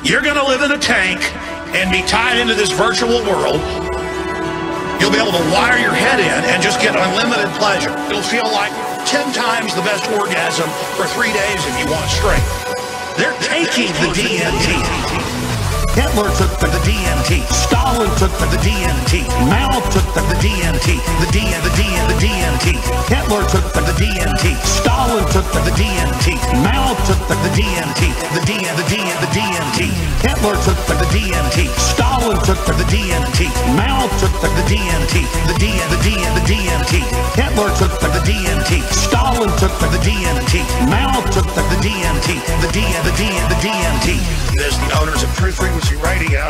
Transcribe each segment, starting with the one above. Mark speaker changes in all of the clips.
Speaker 1: You're going to live in a tank and be tied into this virtual world. You'll be able to wire your head in and just get unlimited pleasure. It'll feel like 10 times the best orgasm for 3 days if you want straight. They're taking the DMT. Hitler took the DMT. Stalin took the DMT. Mao took the DMT. The DMT. Hitler took the DMT. Stalin took the DMT. Mao took the DMT. The DMT. Hitler took the DMT. Stalin took the DMT. Mao took the DMT. The DMT. Hitler took the DMT. Stalin took the DMT. Mao took the DMT. The DMT. There's the owners of Truth Frequency Radio.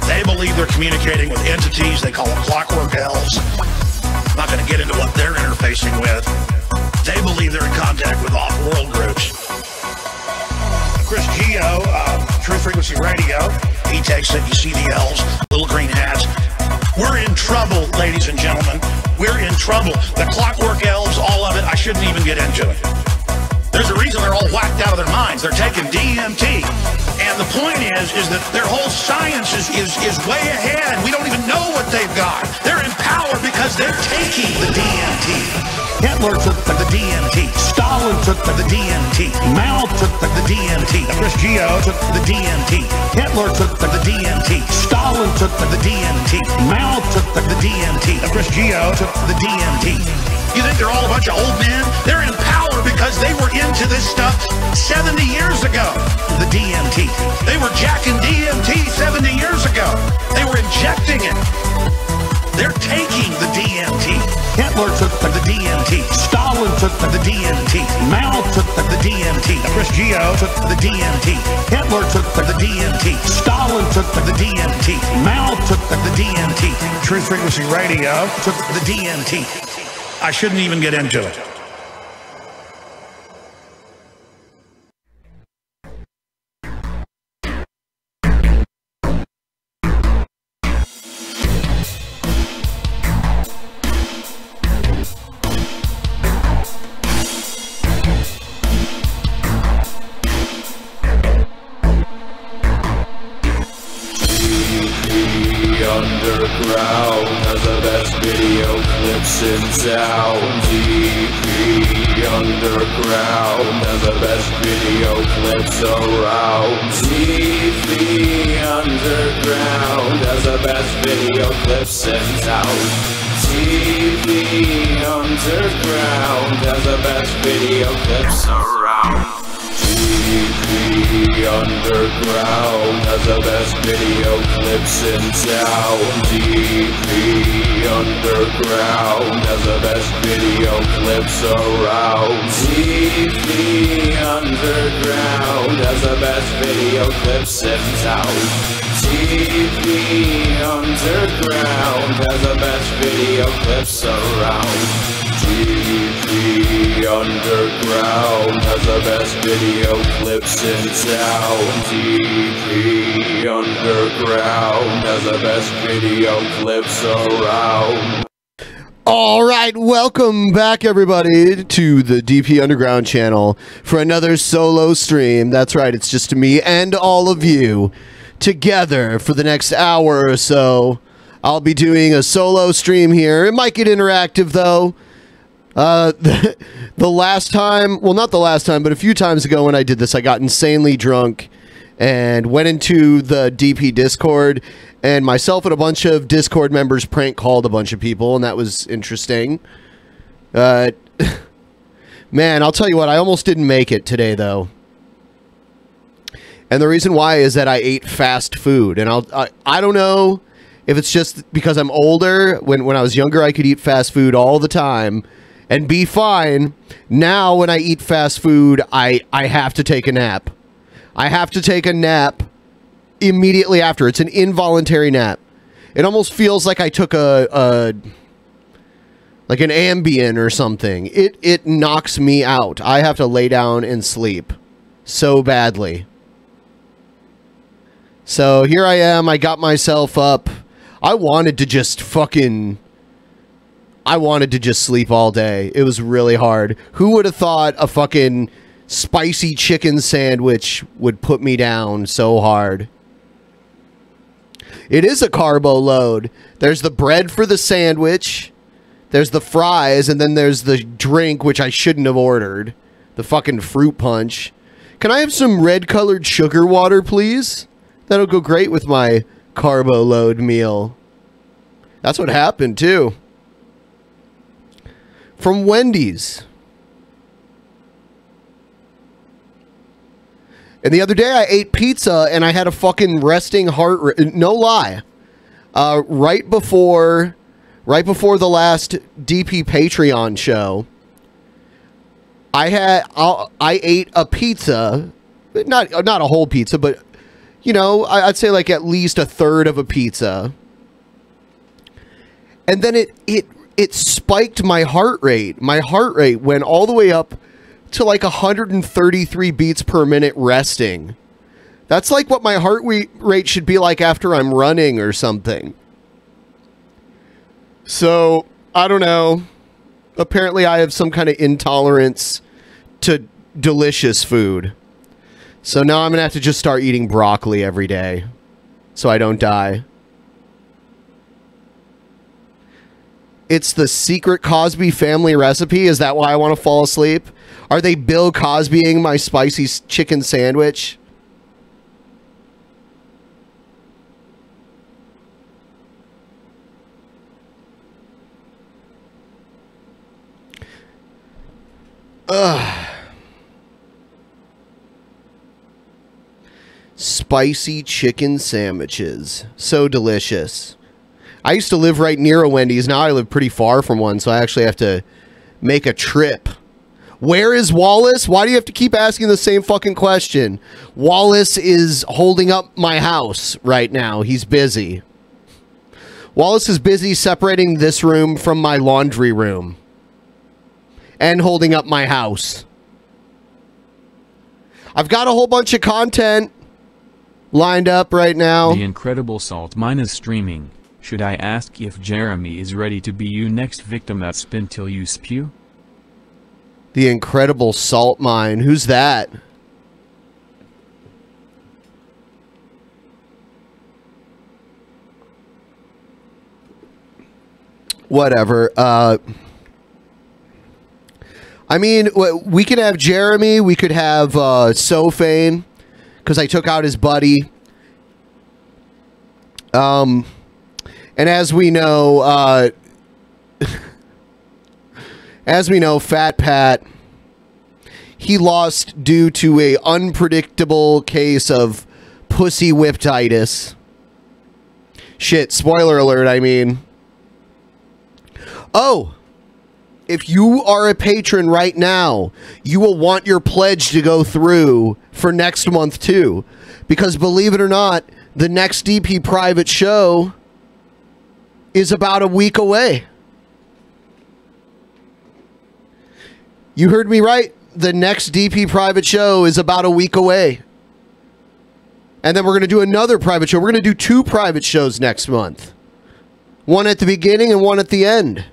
Speaker 1: They believe they're communicating with entities. They call them clockwork elves. I'm not going to get into what they're interfacing with. They believe they're in contact with off-world groups. Chris Geo, Truth Frequency Radio, he takes it. You see the elves, little green hats. We're in trouble, ladies and gentlemen. We're in trouble. The clockwork elves, all of it, I shouldn't even get into it. There's a reason they're all whacked out of their minds. They're taking DMT. And the point is that their whole science is way ahead. We don't even know what they've got. They're in power because they're taking the DMT. Hitler took the DMT. Stalin took the DMT. Mao took the DMT. Chris Geo took the DMT. Hitler took the DMT. Stalin took the DMT. Mao took the DMT. Chris Geo took the DMT. You think they're all a bunch of old men? They're in power because they were into this stuff 70 years ago. The DMT. They were jacking DMT 70 years ago. They were injecting it. They're taking the DMT. Hitler took the DMT. Stalin took the DMT. Mao took the DMT. Chris Geo took the DMT. Hitler took the DMT. Stalin took the DMT. Mao took the DMT. Truth Frequency Radio took the DMT. I shouldn't even get into it.
Speaker 2: Underground has the best video clips in town. DP Underground has the best video clips around. DP Underground has the best video clips in town. DP Underground has the best video clips around. DP Underground has the best video clips in town. DP Underground has the best video clips around. DP Underground has the best video clips in town. DP Underground has the best video clips around. DP Underground has the best video clips in town. DP Underground has the best video clips around.
Speaker 3: All right, welcome back everybody to the DP Underground channel for another solo stream. That's right, it's just me and all of you together for the next hour or so. I'll be doing a solo stream here. It might get interactive though. The last time, well, not the last time, but a few times ago when I did this, I got insanely drunk and went into the DP Discord, and myself and a bunch of Discord members prank called a bunch of people, and that was interesting. Man, I'll tell you what, I almost didn't make it today, though. And the reason why is that I ate fast food, and I don't know if it's just because I'm older. When I was younger, I could eat fast food all the time and be fine. Now when I eat fast food, I have to take a nap. I have to take a nap immediately after. It's an involuntary nap. It almost feels like I took like an Ambien or something. It knocks me out. I have to lay down and sleep so badly. So here I am. I got myself up. I wanted to just sleep all day. It was really hard. Who would have thought a fucking spicy chicken sandwich would put me down so hard. It is a carbo load. There's the bread for the sandwich, there's the fries, and then there's the drink, which I shouldn't have ordered. The fucking fruit punch. Can I have some red-colored sugar water, please? That'll go great with my carbo load meal. That's what happened, too. From Wendy's. And the other day I ate pizza and I had a fucking resting heart rate. No lie. Right before the last DP Patreon show, I ate a pizza, not a whole pizza, but you know, I'd say like at least a third of a pizza. And then it spiked my heart rate. My heart rate went all the way up to like 133 beats per minute resting. That's like what my heart rate should be like after I'm running or something. So, I don't know. Apparently I have some kind of intolerance to delicious food. So now I'm going to have to just start eating broccoli every day so I don't die. It's the secret Cosby family recipe. Is that why I want to fall asleep? Are they Bill Cosbying my spicy chicken sandwich? Ugh. Spicy chicken sandwiches. So delicious. I used to live right near a Wendy's. Now I live pretty far from one, so I actually have to make a trip. Where is Wallace? Why do you have to keep asking the same fucking question? Wallace is holding up my house right now. He's busy. Wallace is busy separating this room from my laundry room. And holding up my house. I've got a whole bunch of content lined up right now.
Speaker 4: The Incredible Salt Mine is streaming. Should I ask if Jeremy is ready to be your next victim that spin till you spew?
Speaker 3: The Incredible Salt Mine. Who's that? Whatever. I mean, we could have Jeremy. We could have Sophane, because I took out his buddy. And as we know, Fat Pat, he lost due to a unpredictable case of pussy whiptitis. Shit, spoiler alert, I mean. Oh, if you are a patron right now, you will want your pledge to go through for next month too. Because believe it or not, the next DP private show is about a week away. You heard me right. The next DP private show is about a week away. And then we're going to do another private show. We're going to do 2 private shows next month. One at the beginning and one at the end.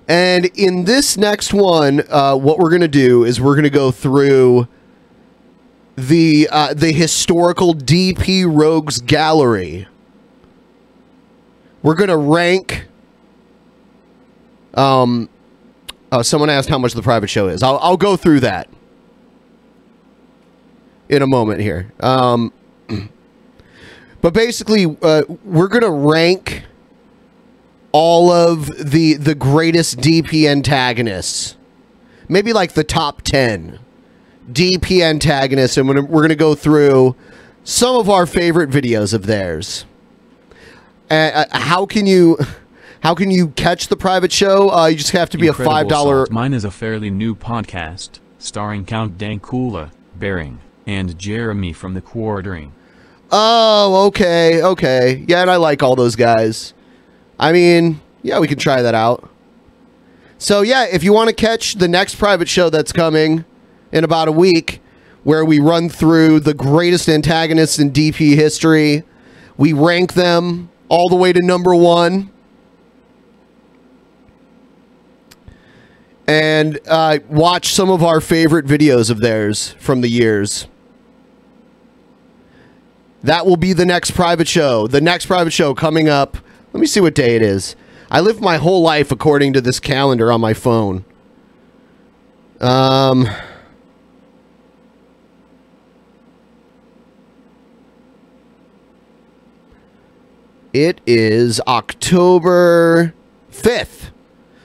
Speaker 3: And in this next one, what we're going to do is we're going to go through the historical DP Rogues Gallery. We're going to rank... someone asked how much the private show is. I'll go through that in a moment here. But basically, we're going to rank all of the greatest DP antagonists. Maybe like the top 10 DP antagonists. And we're going to go through some of our favorite videos of theirs. How can you catch the private show? You just have to be
Speaker 4: Incredible
Speaker 3: a $5...
Speaker 4: Mine is a fairly new podcast, starring Count Dankula, Bering, and Jeremy from the Quartering.
Speaker 3: Oh, okay, okay. Yeah, and I like all those guys. I mean, yeah, we can try that out. So, yeah, if you want to catch the next private show that's coming in about a week, where we run through the greatest antagonists in DP history, we rank them all the way to number 1. and watch some of our favorite videos of theirs from the years. That will be the next private show. The next private show coming up. Let me see what day it is. I live my whole life according to this calendar on my phone. It is October 5th.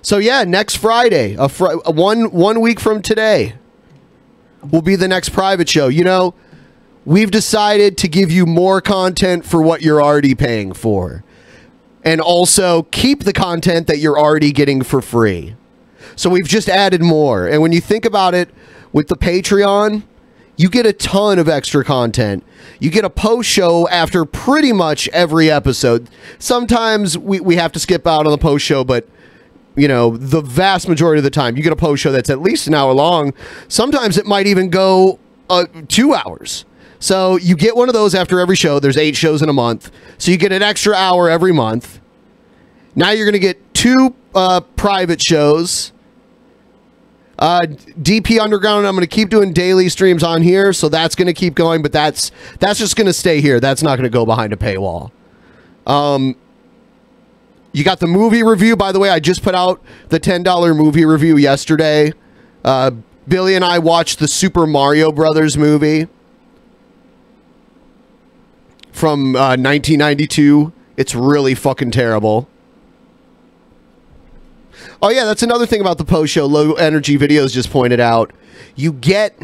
Speaker 3: So yeah, next Friday, one week from today, will be the next private show. You know, we've decided to give you more content for what you're already paying for. And also keep the content that you're already getting for free. So we've just added more. And when you think about it, with the Patreon, you get a ton of extra content. You get a post show after pretty much every episode. Sometimes we have to skip out on the post show, but you know, the vast majority of the time, you get a post show that's at least an hour long. Sometimes it might even go 2 hours. So you get one of those after every show. There's 8 shows in a month. So you get an extra hour every month. Now you're going to get 2 private shows. DP Underground, I'm going to keep doing daily streams on here. So that's going to keep going. But that's just going to stay here. That's not going to go behind a paywall. You got the movie review. By the way, I just put out the $10 movie review yesterday. Billy and I watched the Super Mario Brothers movie from 1992. It's really fucking terrible. Oh yeah, that's another thing about the post show. Low Energy Videos just pointed out. You get,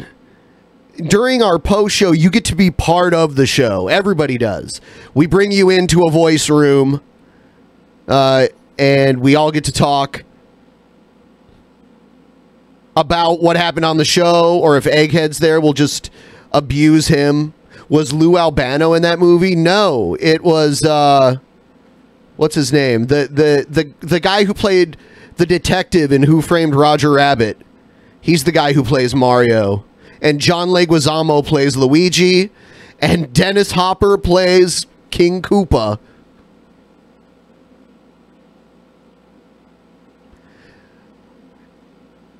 Speaker 3: during our post show, you get to be part of the show. Everybody does. We bring you into a voice room. And we all get to talk about what happened on the show, or if Egghead's there, we'll just abuse him. Was Lou Albano in that movie? No, it was what's his name? The guy who played the detective in Who Framed Roger Rabbit. He's the guy who plays Mario, and John Leguizamo plays Luigi, and Dennis Hopper plays King Koopa.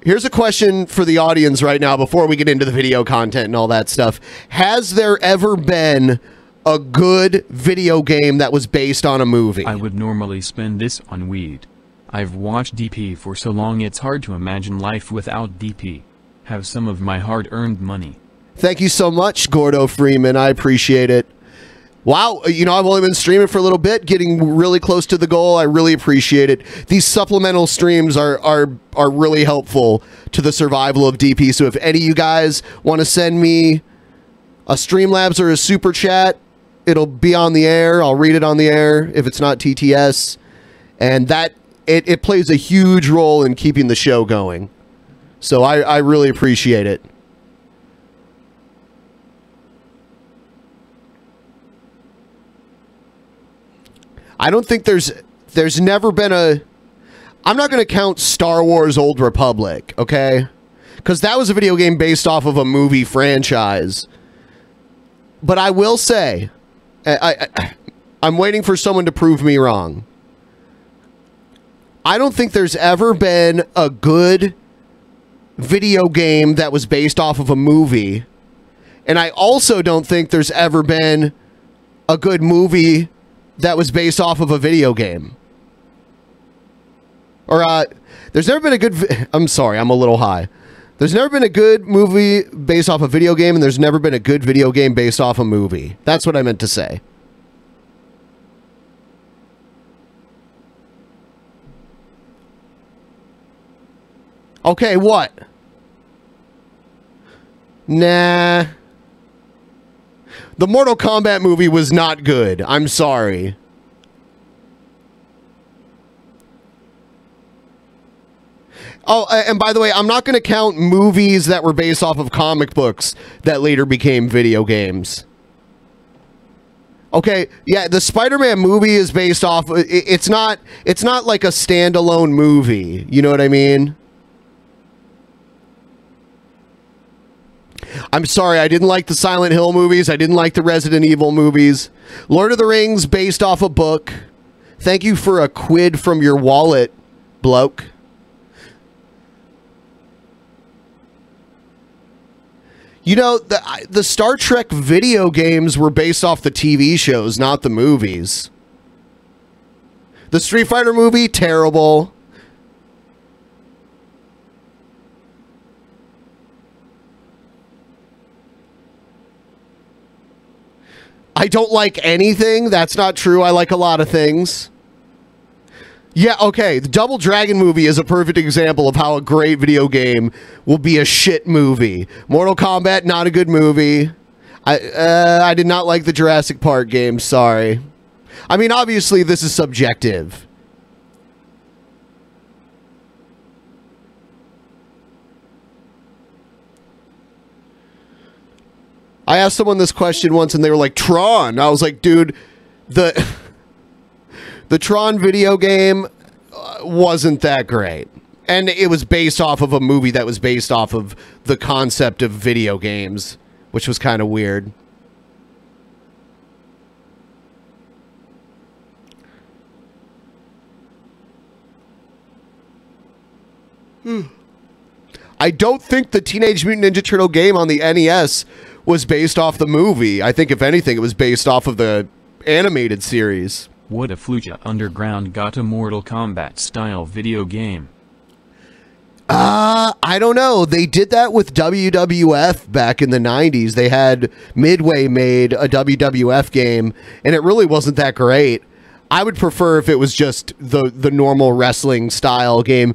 Speaker 3: Here's a question for the audience right now before we get into the video content and all that stuff. Has there ever been a good video game that was based on a movie?
Speaker 4: I would normally spend this on weed. I've watched DP for so long it's hard to imagine life without DP. Have some of my hard-earned money.
Speaker 3: Thank you so much, Gordo Freeman. I appreciate it. Wow, you know, I've only been streaming for a little bit, getting really close to the goal. I really appreciate it. These supplemental streams are really helpful to the survival of DP. So if any of you guys want to send me a Streamlabs or a Super Chat, it'll be on the air. I'll read it on the air if it's not TTS. And that it plays a huge role in keeping the show going. So I really appreciate it. I don't think there's never been a... I'm not going to count Star Wars Old Republic, okay? Because that was a video game based off of a movie franchise. But I will say, I'm waiting for someone to prove me wrong. I don't think there's ever been a good video game that was based off of a movie. And I also don't think there's ever been a good movie that was based off of a video game. Or, there's never been a good... I'm sorry, I'm a little high. There's never been a good movie based off a video game, and there's never been a good video game based off a movie. That's what I meant to say. Okay, what? Nah. The Mortal Kombat movie was not good. I'm sorry. Oh, and by the way, I'm not going to count movies that were based off of comic books that later became video games. Okay, yeah, the Spider-Man movie is based off... It's not like a standalone movie. You know what I mean? I'm sorry, I didn't like the Silent Hill movies. I didn't like the Resident Evil movies. Lord of the Rings, based off a book. Thank you for a quid from your wallet, bloke. You know, the Star Trek video games were based off the TV shows, not the movies. The Street Fighter movie, terrible. I don't like anything. That's not true. I like a lot of things. Yeah, okay. The Double Dragon movie is a perfect example of how a great video game will be a shit movie. Mortal Kombat, not a good movie. I did not like the Jurassic Park game. Sorry. I mean, obviously, this is subjective. I asked someone this question once, and they were like, Tron. I was like, dude, the Tron video game wasn't that great. And it was based off of a movie that was based off of the concept of video games, which was kind of weird. I don't think the Teenage Mutant Ninja Turtle game on the NES was based off the movie. I think, if anything, it was based off of the animated series.
Speaker 4: What if Lucha Underground got a Mortal Kombat style video game?
Speaker 3: I don't know. They did that with WWF back in the 90s. They had Midway made a WWF game, and it really wasn't that great. I would prefer if it was just the normal wrestling style game.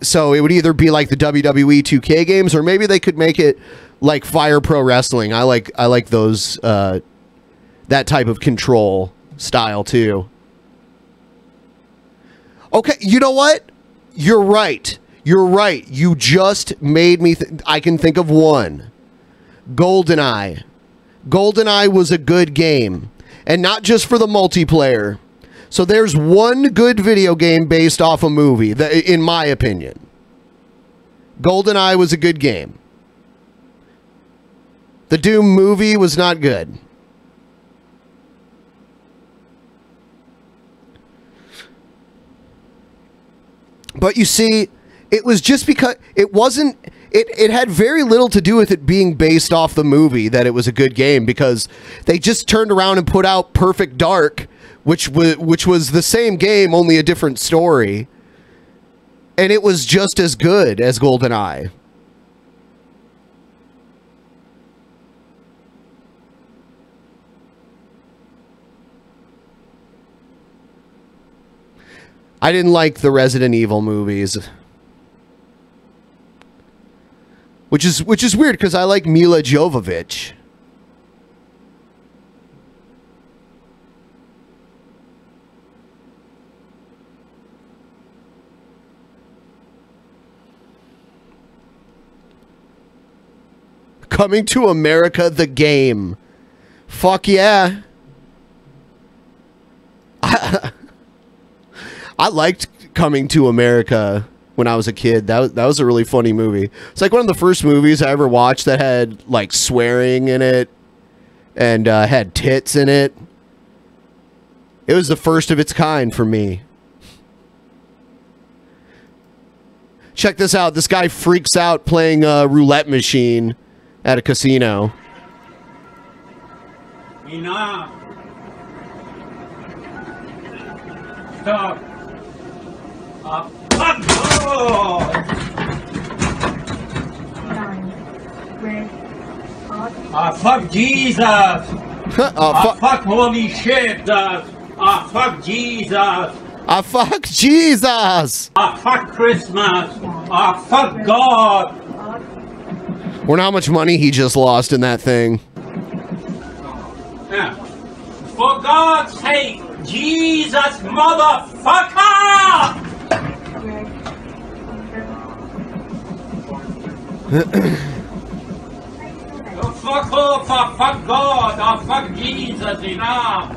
Speaker 3: So it would either be like the WWE 2K games, or maybe they could make it like Fire Pro Wrestling. I like those that type of control style too. Okay, you know what? You're right. You're right. You just made me I can think of one. GoldenEye. GoldenEye was a good game, and not just for the multiplayer. So there's one good video game based off a movie, in my opinion. GoldenEye was a good game. The Doom movie was not good. But you see, it was just because it wasn't, it had very little to do with it being based off the movie that it was a good game, because they just turned around and put out Perfect Dark, which was the same game, only a different story. And it was just as good as GoldenEye. I didn't like the Resident Evil movies. Which is weird, because I like Mila Jovovich. Coming to America, the game. Fuck yeah. I liked Coming to America when I was a kid. That was a really funny movie. It's like one of the first movies I ever watched that had like swearing in it and had tits in it. It was the first of its kind for me. Check this out. This guy freaks out playing a roulette machine at a casino.
Speaker 5: Enough. Stop. Fuck! Oh! Fuck Jesus! Fuck holy shit! Fuck Jesus!
Speaker 3: Fuck Jesus!
Speaker 5: Fuck Christmas! Fuck God!
Speaker 3: Wonder how much money he just lost in that thing.
Speaker 5: Yeah. For God's sake, Jesus motherfucker! Fuck off, fuck God, fuck Jesus, enough.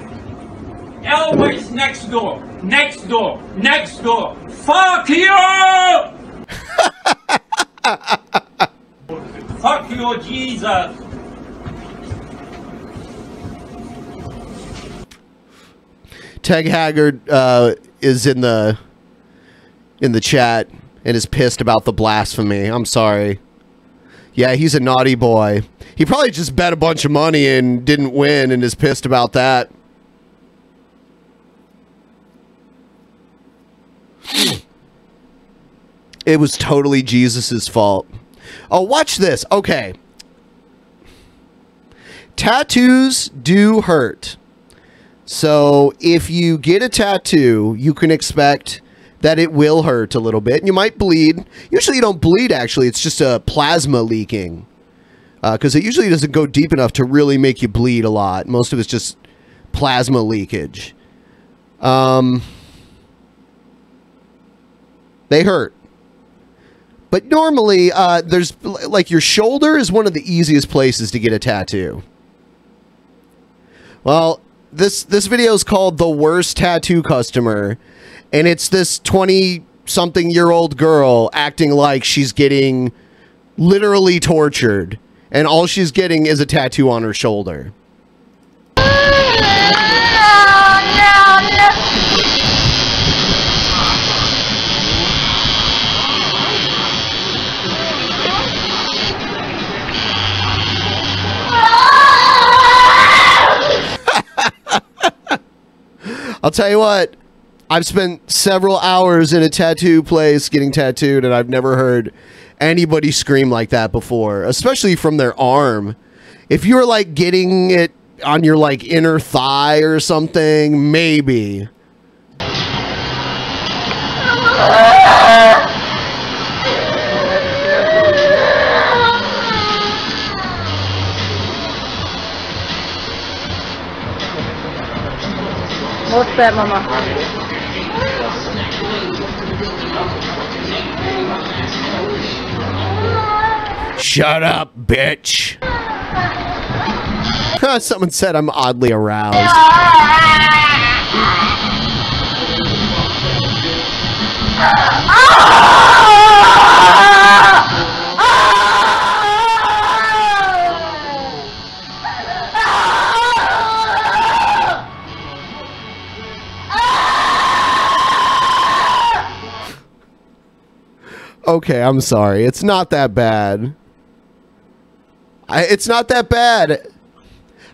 Speaker 5: Always next door, next door, next door. Fuck you! Fuck you, Jesus.
Speaker 3: Teg Haggard is in the chat and is pissed about the blasphemy. I'm sorry. Yeah, he's a naughty boy. He probably just bet a bunch of money and didn't win and is pissed about that. It was totally Jesus's fault. Oh, watch this. Okay. Tattoos do hurt. So if you get a tattoo, you can expect that it will hurt a little bit. And you might bleed. Usually you don't bleed, actually. It's just a plasma leaking. Because it usually doesn't go deep enough to really make you bleed a lot. Most of it's just plasma leakage. They hurt. But normally, there's, like, your shoulder is one of the easiest places to get a tattoo. Well, this video is called The Worst Tattoo Customer. And it's this 20-something-year-old girl acting like she's getting literally tortured. And all she's getting is a tattoo on her shoulder. I'll tell you what, I've spent several hours in a tattoo place getting tattooed, and I've never heard anybody scream like that before, especially from their arm. If you were like getting it on your like inner thigh or something, maybe.
Speaker 6: What's that, Mama?
Speaker 3: Shut up, bitch. Someone said I'm oddly aroused. Okay, I'm sorry. It's not that bad. It's not that bad.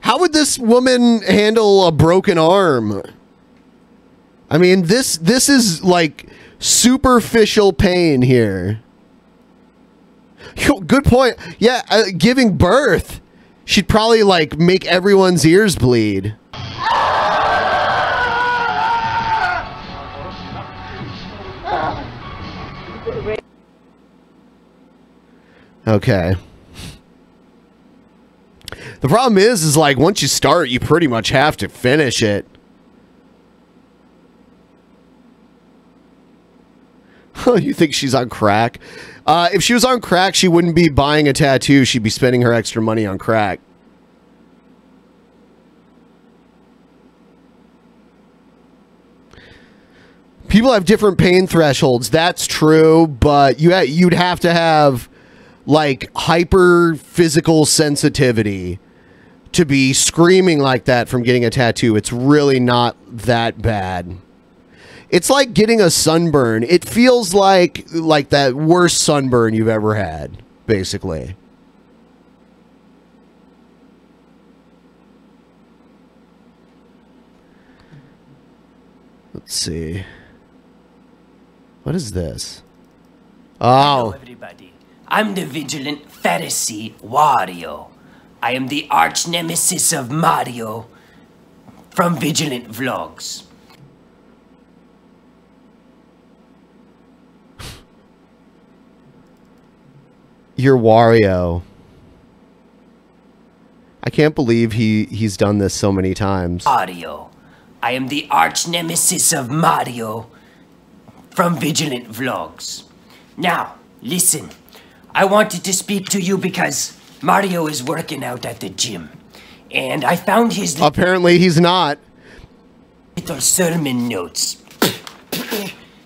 Speaker 3: How would this woman handle a broken arm? I mean, this is like superficial pain here. Yo, good point. Yeah, giving birth, she'd probably like make everyone's ears bleed. Okay. The problem is like once you start, you pretty much have to finish it. You think she's on crack? If she was on crack, she wouldn't be buying a tattoo. She'd be spending her extra money on crack. People have different pain thresholds. That's true, but you'd have to have like hyper physical sensitivity to be screaming like that from getting a tattoo. It's really not that bad. It's like getting a sunburn. It feels like that worst sunburn you've ever had, basically. Let's see. What is this?
Speaker 7: Hello,
Speaker 3: Oh.
Speaker 7: everybody. I'm the vigilant Pharisee Wario. I am the arch nemesis of Mario from Vigilant Vlogs.
Speaker 3: You're Wario. I can't believe he's done this so many times.
Speaker 7: Mario. I am the arch nemesis of Mario from Vigilant Vlogs. Now, listen. I wanted to speak to you because Mario is working out at the gym. And I found his
Speaker 3: Apparently he's not.
Speaker 7: little sermon notes.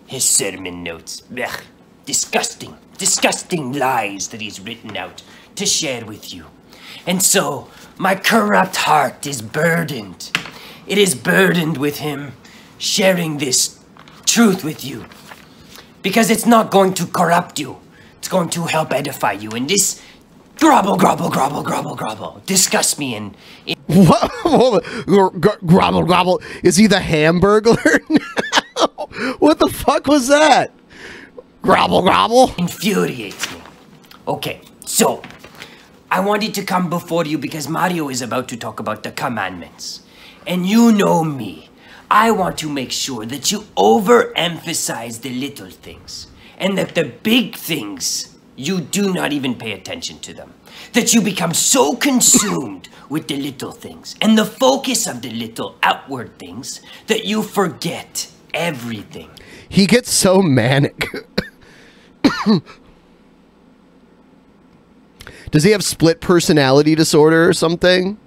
Speaker 7: His sermon notes. Ugh. Disgusting. Disgusting lies that he's written out to share with you. And so, my corrupt heart is burdened. It is burdened with him sharing this truth with you. Because it's not going to corrupt you. It's going to help edify you. And this Grobble, grobble, grobble, grobble, grobble. Disgust me and...
Speaker 3: What? Grobble, grobble. Is he the Hamburglar now? What the fuck was that? Grobble, grobble.
Speaker 7: Infuriates me. Okay, so... I wanted to come before you because Mario is about to talk about the commandments. And you know me. I want to make sure that you overemphasize the little things. And that the big things, you do not even pay attention to them. That you become so consumed with the little things and the focus of the little outward things that you forget everything.
Speaker 3: He gets so manic. Does he have split personality disorder or something?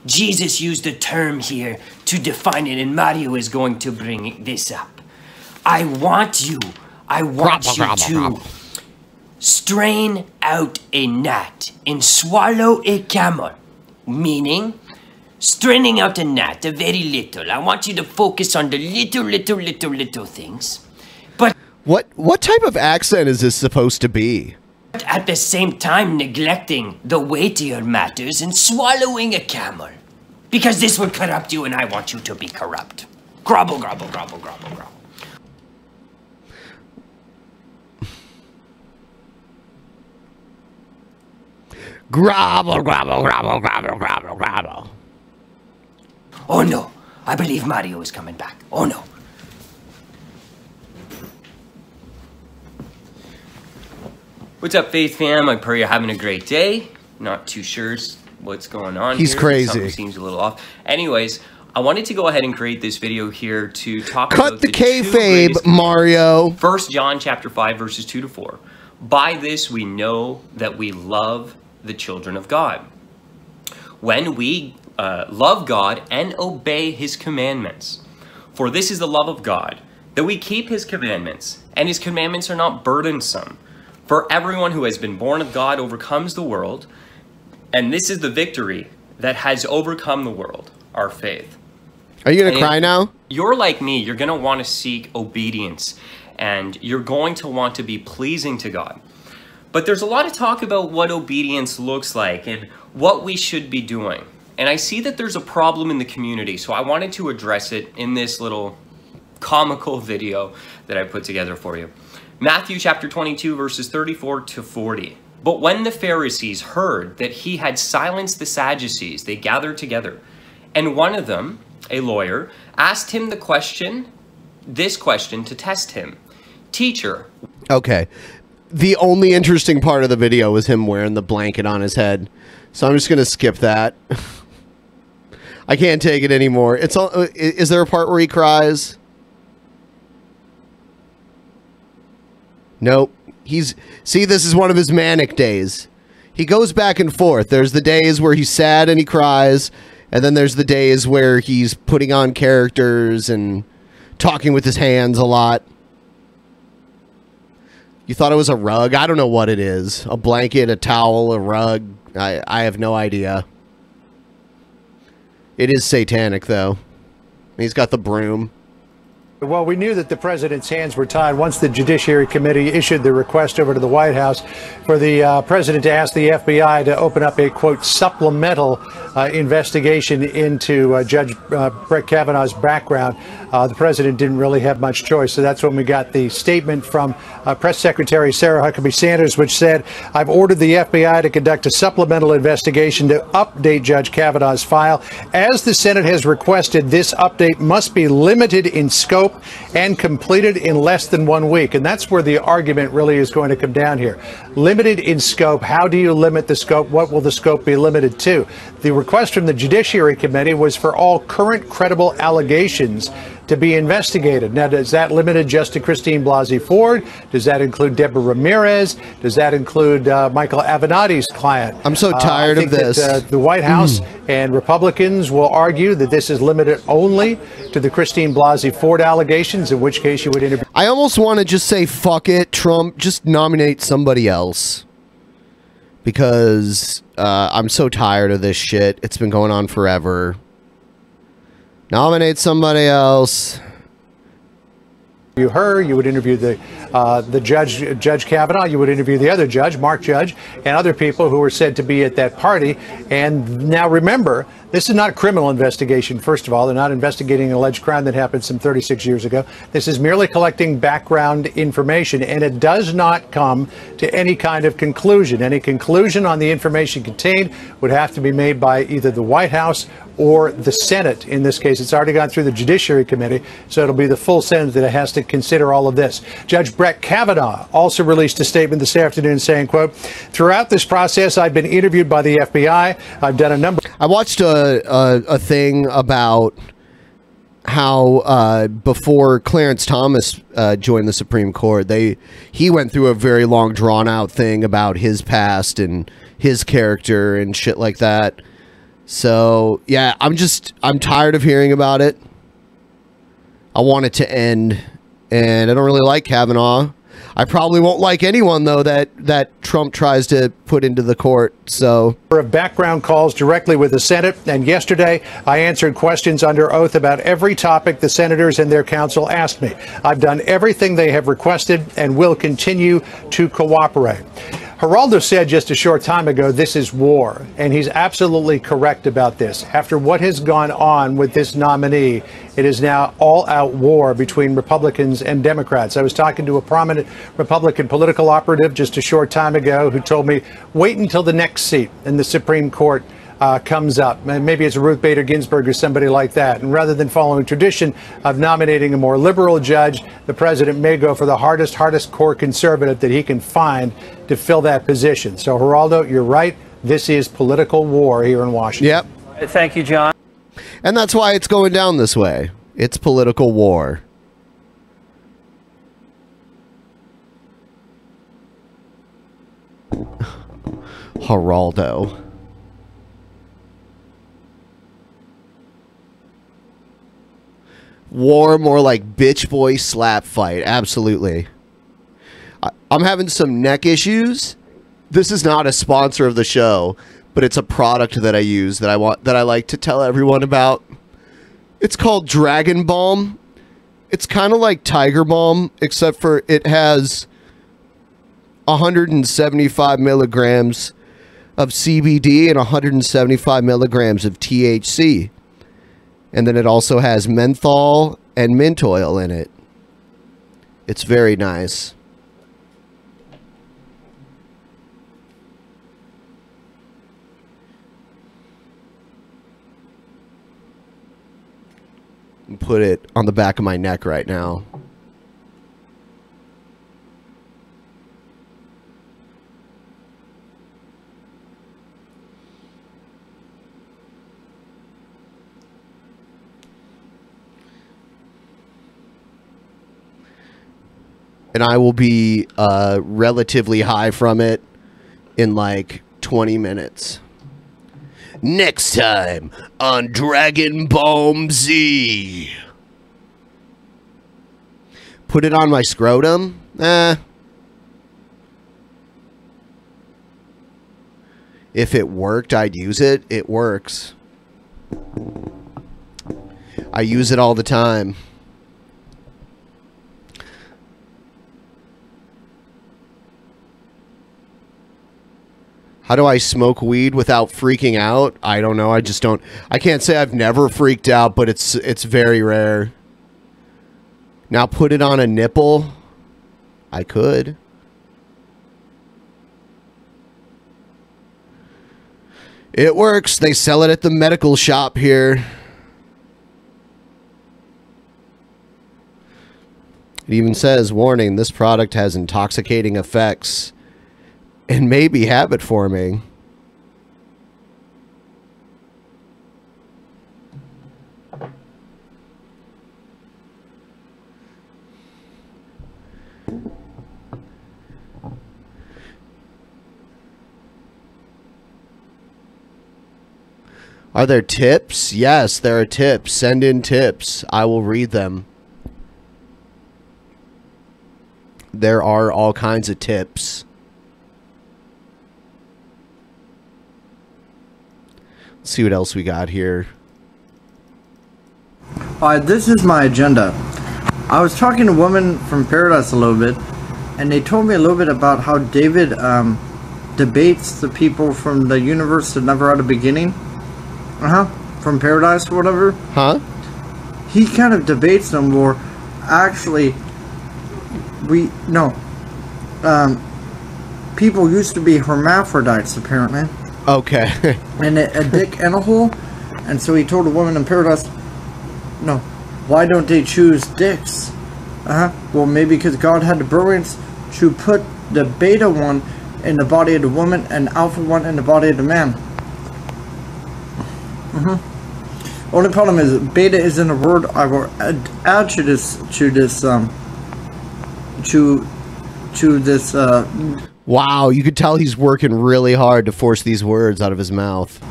Speaker 7: Jesus used a term here to define it, and Mario is going to bring this up. I want you to strain out a gnat and swallow a camel. Meaning, straining out a gnat, a very little. I want you to focus on the little things. But
Speaker 3: what type of accent is this supposed to be?
Speaker 7: At the same time neglecting the weightier matters and swallowing a camel. Because this would corrupt you and I want you to be corrupt. Grobble, grobble, grobble, grobble, grobble.
Speaker 3: Grobble, grobble, grobble, grobble, grobble, grobble.
Speaker 7: Oh no, I believe Mario is coming back. Oh no. What's up, Faith fam? I pray you're having a great day. Not too sure what's going on.
Speaker 3: He's
Speaker 7: here.
Speaker 3: crazy.
Speaker 7: Something seems a little off. Anyways, I wanted to go ahead and create this video here to talk
Speaker 3: about
Speaker 7: the
Speaker 3: the kayfabe, Mario.
Speaker 7: 1 John chapter 5 verses 2 to 4. By this we know that we love the children of God, when we love God and obey his commandments. For this is the love of God, that we keep his commandments, and his commandments are not burdensome. For everyone who has been born of God overcomes the world, and this is the victory that has overcome the world, our faith.
Speaker 3: Are you going to cry now?
Speaker 7: You're like me, you're going to want to seek obedience, and you're going to want to be pleasing to God. But there's a lot of talk about what obedience looks like and what we should be doing. And I see that there's a problem in the community, so I wanted to address it in this little comical video that I put together for you. Matthew chapter 22 verses 34 to 40. But when the Pharisees heard that he had silenced the Sadducees, they gathered together. And one of them, a lawyer, asked him this question to test him. Teacher.
Speaker 3: Okay. The only interesting part of the video was him wearing the blanket on his head. So I'm just going to skip that. I can't take it anymore. It's all, is there a part where he cries? Nope. See, this is one of his manic days. He goes back and forth. There's the days where he's sad and he cries, and then there's the days where he's putting on characters and talking with his hands a lot. You thought it was a rug? I don't know what it is. A blanket, a towel, a rug. I have no idea. It is satanic, though. He's got the broom.
Speaker 6: Well, we knew that the president's hands were tied once the Judiciary Committee issued the request over to the White House for the president to ask the FBI to open up a, quote, supplemental investigation into Judge Brett Kavanaugh's background. The president didn't really have much choice. So that's when we got the statement from Press Secretary Sarah Huckabee Sanders, which said, I've ordered the FBI to conduct a supplemental investigation to update Judge Kavanaugh's file. As the Senate has requested, this update must be limited in scope and completed in less than 1 week. And that's where the argument really is going to come down here. Limited in scope. How do you limit the scope? What will the scope be limited to? The request from the Judiciary Committee was for all current credible allegations to be investigated. Now, does that limit just to Christine Blasey Ford? Does that include Deborah Ramirez? Does that include Michael Avenatti's client?
Speaker 3: I'm so tired of this.
Speaker 6: The White House and Republicans will argue that this is limited only to the Christine Blasey Ford allegations, in which case you would interview.
Speaker 3: I almost want to just say, fuck it, Trump, just nominate somebody else. Because I'm so tired of this shit. It's been going on forever. Nominate somebody else.
Speaker 6: Her, you would interview the Judge Kavanaugh. You would interview the other judge, Mark Judge, and other people who were said to be at that party. And now remember, this is not a criminal investigation, first of all. They're not investigating an alleged crime that happened some 36 years ago. This is merely collecting background information, and it does not come to any kind of conclusion. Any conclusion on the information contained would have to be made by either the White House or the Senate. In this case, it's already gone through the Judiciary Committee, so it'll be the full Senate that has to consider all of this. Judge Brett Kavanaugh also released a statement this afternoon saying, quote, "Throughout this process, I've been interviewed by the FBI. I've done a number..."
Speaker 3: I watched a thing about how before Clarence Thomas joined the Supreme Court, he went through a very long, drawn-out thing about his past and his character and shit like that. So, yeah, I'm tired of hearing about it. I want it to end, and I don't really like Kavanaugh. I probably won't like anyone, though, that Trump tries to put into the court, so...
Speaker 6: ...of background calls directly with the Senate, and yesterday I answered questions under oath about every topic the senators and their counsel asked me. I've done everything they have requested and will continue to cooperate. Geraldo said just a short time ago, this is war, and he's absolutely correct about this. After what has gone on with this nominee, it is now all-out war between Republicans and Democrats. I was talking to a prominent Republican political operative just a short time ago who told me, wait until the next seat in the Supreme Court comes up. Maybe it's Ruth Bader Ginsburg or somebody like that. And rather than following tradition of nominating a more liberal judge, the president may go for the hardest core conservative that he can find to fill that position. So, Geraldo, you're right. This is political war here in Washington.
Speaker 3: Yep.
Speaker 8: Thank you, John.
Speaker 3: And that's why it's going down this way. It's political war. Geraldo. War, more like bitch boy slap fight. Absolutely. I'm having some neck issues. This is not a sponsor of the show, but it's a product that I use that I like to tell everyone about. It's called Dragon Balm. It's kind of like Tiger Balm, except for it has 175 milligrams of CBD and 175 milligrams of THC. And then it also has menthol and mint oil in it. It's very nice. Put it on the back of my neck right now. And I will be relatively high from it in like 20 minutes. Next time on Dragon Balm Z. Put it on my scrotum? If it worked, I'd use it. It works. I use it all the time. How do I smoke weed without freaking out? I don't know. I just don't. I can't say I've never freaked out, but it's very rare. Now put it on a nipple. I could. It works. They sell it at the medical shop here. It even says, warning, this product has intoxicating effects and may be habit forming. Are there tips? Yes, there are tips. Send in tips. I will read them. There are all kinds of tips. Let's see what else we got here.
Speaker 9: This is my agenda. I was talking to a woman from Paradise a little bit,
Speaker 8: and they told me a little bit about how David debates the people from the universe that never had a beginning. From paradise or whatever. He kind of debates them where actually people used to be hermaphrodites apparently.
Speaker 3: Okay.
Speaker 8: And a dick and a hole. And so he told a woman in paradise, no, why don't they choose dicks? Well, maybe because God had the brilliance to put the beta one in the body of the woman and alpha one in the body of the man. Only problem is beta isn't a word I will add to this
Speaker 3: Wow, you could tell he's working really hard to force these words out of his mouth.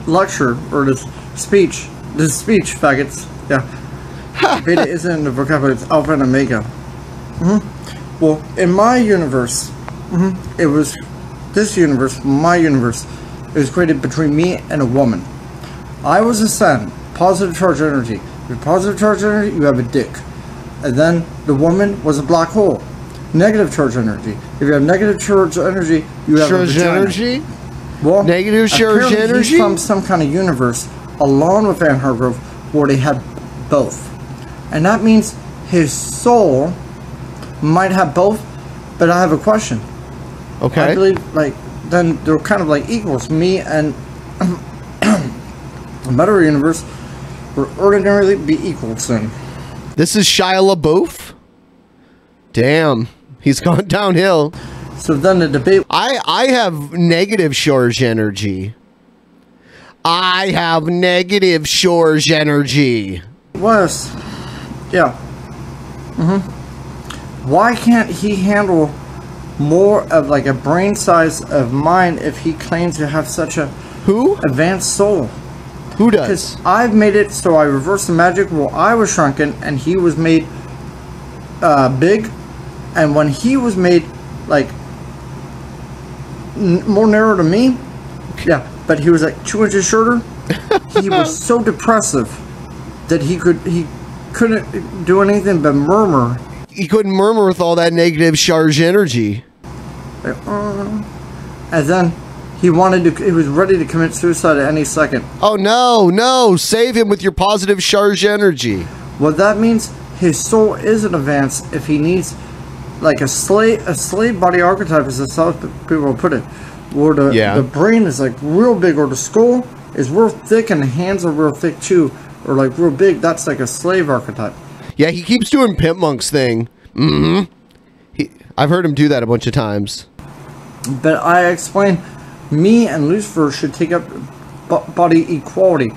Speaker 8: Lecture or this speech faggots. Yeah. Beta isn't in the vocabulary, it's alpha and omega. Well, in my universe, it was this universe, my universe, it was created between me and a woman. I was a sun, positive charge energy. With positive charge energy, you have a dick. And then the woman was a black hole. Negative charge energy. If you have negative charge energy, you have a vagina. Energy? Well,
Speaker 3: negative charge energy?
Speaker 8: He's from some kind of universe, along with Van Hargrove, where they had both. And that means his soul might have both, but I have a question.
Speaker 3: Okay.
Speaker 8: I believe, then they're kind of like equals. Me and a better universe will ordinarily be equal soon.
Speaker 3: This is Shia LaBeouf? Damn. He's gone downhill.
Speaker 8: So then the debate...
Speaker 3: I have negative charge energy. I have negative charge energy.
Speaker 8: Was. Yeah. Why can't he handle more of like a brain size of mine if he claims to have such a advanced soul?
Speaker 3: Who does?
Speaker 8: Because I've made it so I reversed the magic while I was shrunken and he was made big, and when he was made like more narrow to me, yeah, but he was like 2 inches shorter. He was so depressive that he couldn't do anything but murmur.
Speaker 3: He couldn't murmur with all that negative charge energy.
Speaker 8: And then he was ready to commit suicide at any second.
Speaker 3: Oh no, save him with your positive charge energy.
Speaker 8: Well, that means his soul isn't advanced if he needs like a slave body archetype, as some people will put it. Where the brain is like real big, or the skull is real thick and the hands are real thick too, or like real big. That's like a slave archetype.
Speaker 3: Yeah, he keeps doing Pimp Monk's thing. I've heard him do that a bunch of times.
Speaker 8: But I explained, me and Lucifer should take up body equality.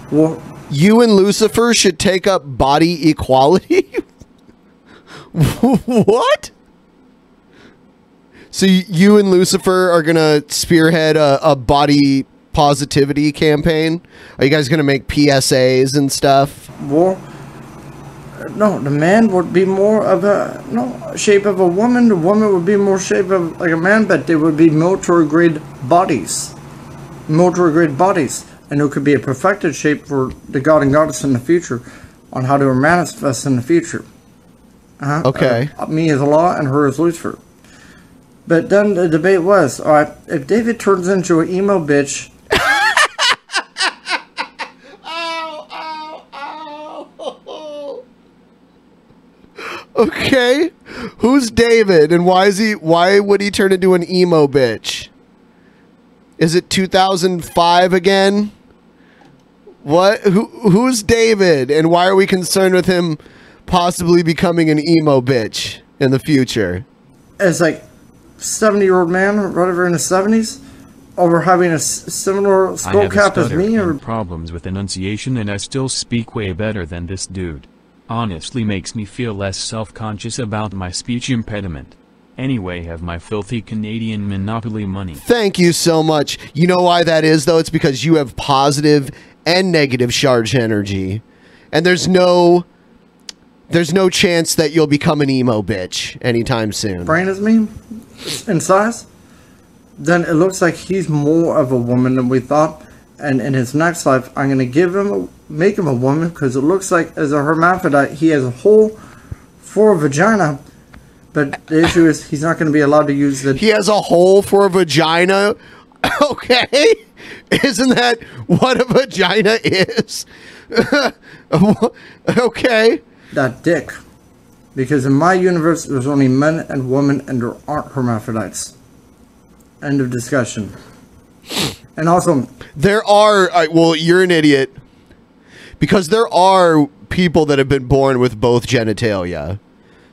Speaker 8: Well,
Speaker 3: you and Lucifer should take up body equality? What? So you and Lucifer are gonna spearhead a body positivity campaign? Are you guys gonna make PSAs and stuff?
Speaker 8: Well, no, the man would be more of a shape of a woman. The woman would be more shape of like a man, but they would be military grade bodies. Military grade bodies. And it could be a perfected shape for the god and goddess in the future on how to manifest in the future.
Speaker 3: Okay.
Speaker 8: Me as Allah and her as Lucifer. But then the debate was, alright, if David turns into an emo bitch...
Speaker 3: Okay, who's David, and why would he turn into an emo bitch? Is it 2005 again? What? Who's David, and why are we concerned with him possibly becoming an emo bitch in the future?
Speaker 8: As like 70-year-old man, or whatever, in the 70s, over having a similar skull cap as me, or
Speaker 4: problems with enunciation, and I still speak way better than this dude. Honestly makes me feel less self-conscious about my speech impediment. Anyway, have my filthy Canadian Monopoly money.
Speaker 3: Thank you so much. You know why that is, though? It's because you have positive and negative charge energy. And there's no chance that you'll become an emo bitch anytime soon.
Speaker 8: Brain is me in size. Then it looks like he's more of a woman than we thought. And in his next life, I'm going to make him a woman, because it looks like as a hermaphrodite, he has a hole for a vagina, But the issue is he's not going to be allowed to use the...
Speaker 3: He has a hole for a vagina? Okay. Isn't that what a vagina is? Okay.
Speaker 8: That dick. Because in my universe, there's only men and women, and there aren't hermaphrodites. End of discussion. And also...
Speaker 3: There are... well, you're an idiot. Because there are people that have been born with both genitalia.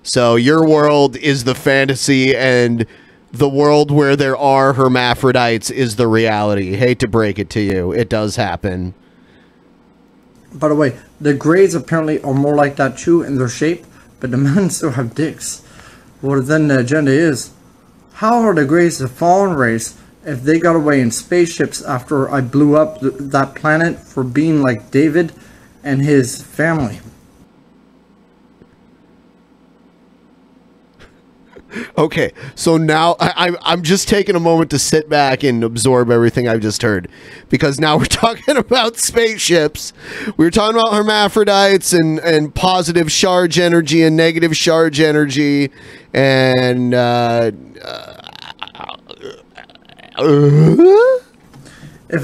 Speaker 3: So your world is the fantasy, and the world where there are hermaphrodites is the reality. Hate to break it to you. It does happen.
Speaker 8: By the way, the Greys apparently are more like that too in their shape, but the men still have dicks. Well, then the agenda is, how are the Greys the fallen race if they got away in spaceships after I blew up that planet for being like David and his family?
Speaker 3: Okay, so now I'm just taking a moment to sit back and absorb everything I've just heard, because now we're talking about spaceships, we're talking about hermaphrodites and positive charge energy and negative charge energy, and
Speaker 8: if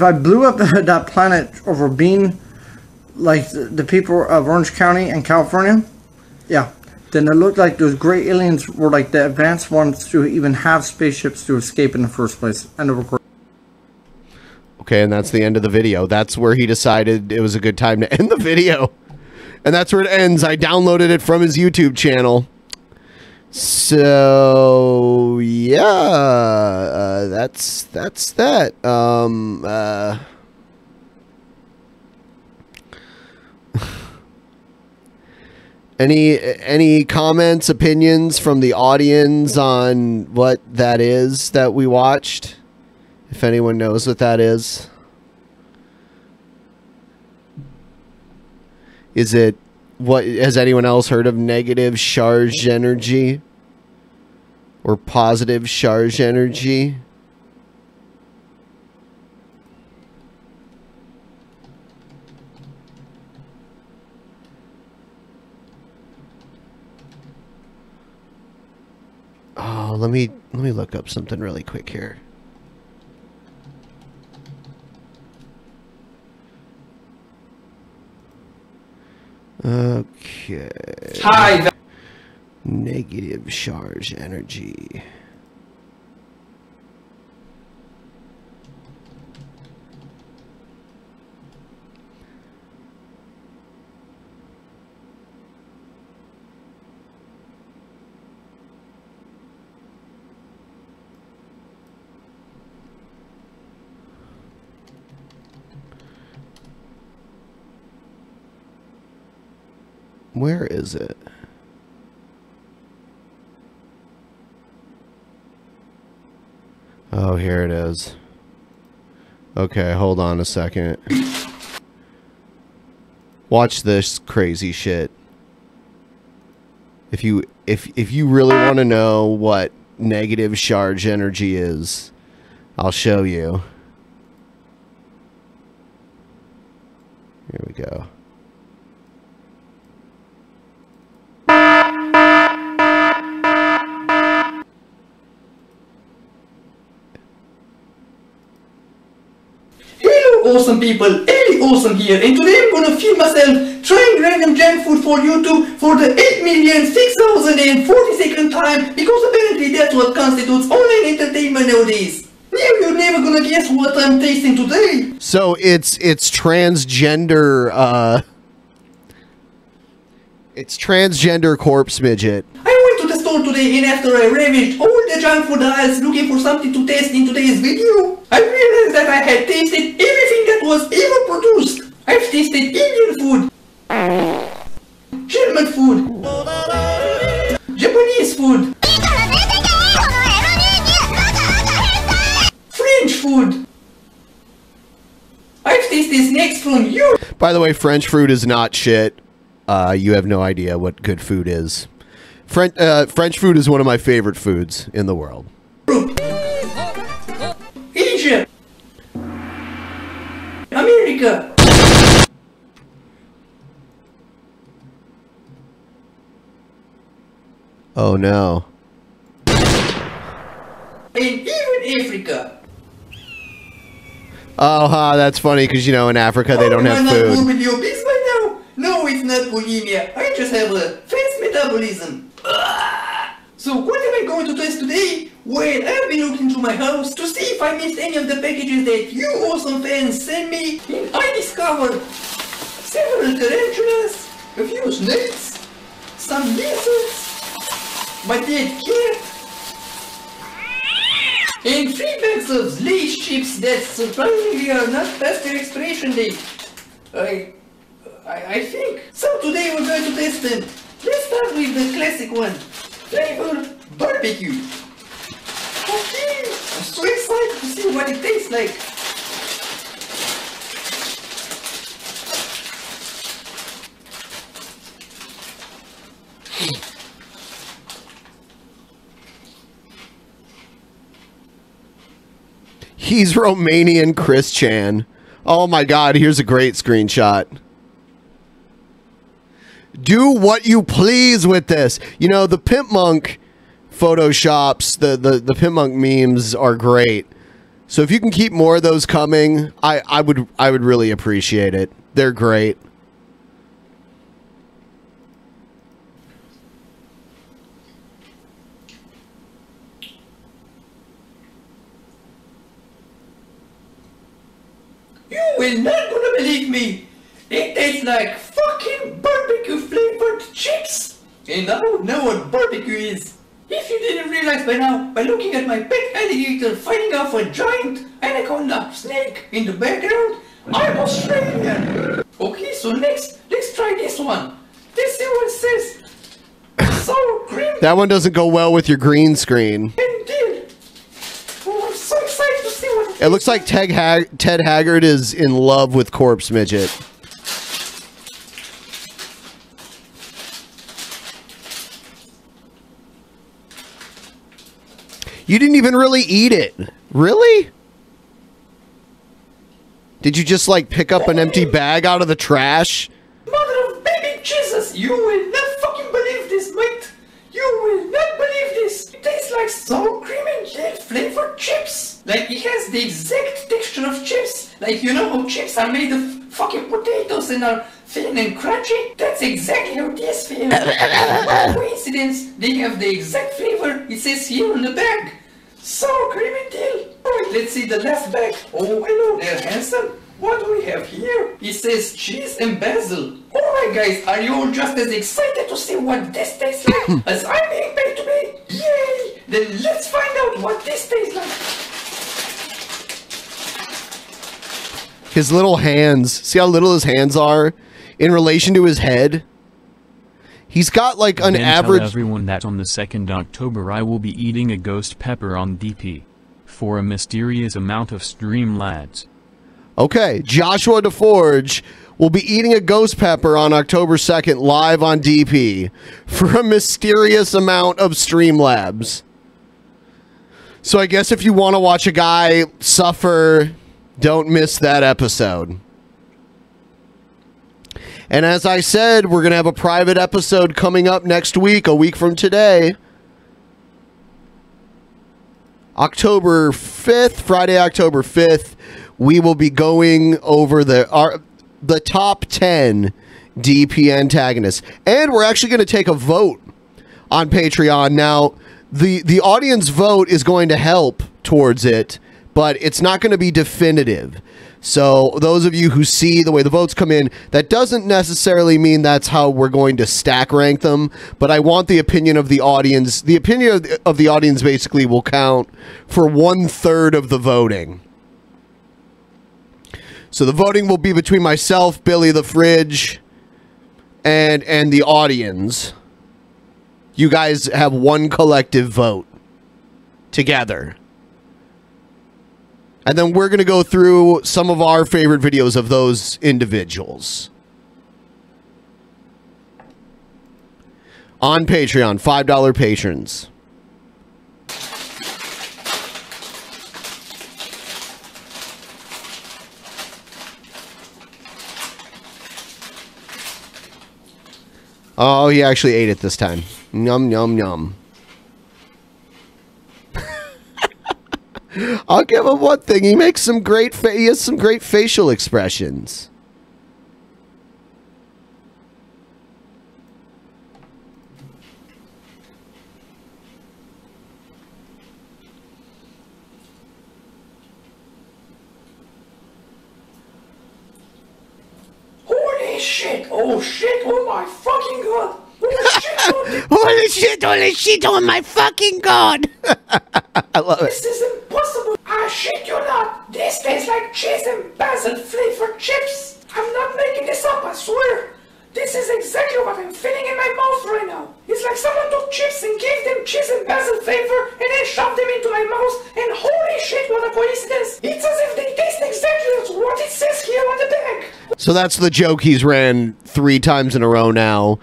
Speaker 8: I blew up that planet over being like the people of Orange County and California, yeah. Then it looked like those gray aliens were like the advanced ones to even have spaceships to escape in the first place. End of recording.
Speaker 3: Okay, and that's the end of the video. That's where he decided it was a good time to end the video. And that's where it ends. I downloaded it from his YouTube channel. So, yeah. That's that. Any comments, opinions from the audience on what that is that we watched? If anyone knows what that is. Is it, what, has anyone else heard of negative charge energy? Or positive charge energy? Oh, let me look up something really quick here. Okay.
Speaker 9: Hi.
Speaker 3: Negative charge energy. Where is it? Oh, here it is. Okay, hold on a second. Watch this crazy shit. If you really want to know what negative charge energy is, I'll show you. Here we go.
Speaker 9: Awesome people, really awesome here, and today I'm gonna film myself trying random junk food for YouTube for the 8,006,042nd time, because apparently that's what constitutes online entertainment nowadays. Now you're never gonna guess what I'm tasting today.
Speaker 3: So it's transgender Corpsemidge.
Speaker 9: I went to the store today, and after I ravaged all the junk food aisles looking for something to taste in today's video, I realized that I had tasted everything that was ever produced. I've tasted Indian food, German food, Japanese food, French food. I've tasted snacks from Europe.
Speaker 3: By the way, French fruit is not shit. You have no idea what good food is. French food is one of my favorite foods in the world.
Speaker 9: Asia, America.
Speaker 3: Oh no.
Speaker 9: and even Africa.
Speaker 3: Oh, that's funny because, you know, in Africa they don't have
Speaker 9: Am I not
Speaker 3: food.
Speaker 9: moving your beast by now? No, it's not bulimia. I just have a fast metabolism. So what am I going to test today? Well, I've been looking through my house to see if I missed any of the packages that you awesome fans sent me, and I discovered several tarantulas, a few snakes, some lizards, my dead cat, and 3 bags of Lay's chips that surprisingly are not past their expiration date. I think. So today we're going to test them. Let's start with the classic one. Flavor barbecue. Okay, I'm so excited to see what it tastes like.
Speaker 3: He's Romanian Christian. Oh my god, here's a great screenshot. Do what you please with this. You know, the Pimp Monk photoshops, the Pimp Monk memes are great. So if you can keep more of those coming, I would really appreciate it. They're great.
Speaker 9: You will not gonna believe me. It tastes like fucking barbecue flavored chips. And I don't know what barbecue is. If you didn't realize by now, by looking at my pet alligator fighting off a giant anaconda snake in the background, I'm Australian. Okay, so next, let's try this one. This one says sour cream.
Speaker 3: That one doesn't go well with your green screen.
Speaker 9: And dill. Oh, I'm so excited to see what
Speaker 3: It looks like Ted Haggard is in love with Corpsemidge. You didn't even really eat it. Really? Did you just like pick up an empty bag out of the trash?
Speaker 9: Mother of baby Jesus, you will not fucking believe this, mate. You will not believe this. It tastes like sour cream and dill flavored chips. Like it has the exact texture of chips. Like you know how chips are made of fucking potatoes and are thin and crunchy? That's exactly how this feels. By coincidence, they have the exact flavor it says here on the bag. Sour cream and dill. Alright, let's see the last bag. Oh, hello there, handsome. What do we have here? It says cheese and basil. Alright guys, are you all just as excited to see what this tastes like as I'm being paid to be? Yay! Then let's find out what this tastes like.
Speaker 3: His little hands. See how little his hands are in relation to his head? He's got like an average...
Speaker 4: Tell everyone that on the 2nd October I will be eating a ghost pepper on DP. For a mysterious amount of Streamlabs.
Speaker 3: Okay, Joshua DeForge will be eating a ghost pepper on October 2nd live on DP for a mysterious amount of Streamlabs. So I guess if you want to watch a guy suffer, don't miss that episode. And as I said, we're going to have a private episode coming up next week, a week from today. October 5th, Friday, October 5th, we will be going over the top 10 DP antagonists. And we're actually going to take a vote on Patreon. Now, the audience vote is going to help towards it, but it's not going to be definitive. So those of you who see the way the votes come in, that doesn't necessarily mean that's how we're going to stack rank them, but I want the opinion of the audience. The opinion of the audience basically will count for 1/3 of the voting. So the voting will be between myself, Billy the Fridge, and the audience. You guys have one collective vote together. And then we're going to go through some of our favorite videos of those individuals. On Patreon, $5 patrons. Oh, he actually ate it this time. Yum, yum, yum. I'll give him one thing. He makes some great. He has some great facial expressions.
Speaker 9: Holy shit! Oh shit! Oh my fucking god! Oh shit!
Speaker 3: Holy shit! Holy shit! Oh my fucking god! I love it.
Speaker 9: This is impossible! I shit you not! This tastes like cheese and basil flavored chips! I'm not making this up, I swear! This is exactly what I'm feeling in my mouth right now! It's like someone took chips and gave them cheese and basil flavor and then shoved them into my mouth, and holy shit, what a coincidence! It's as if they taste exactly what it says here on the bag!
Speaker 3: So that's the joke he's ran 3 times in a row now.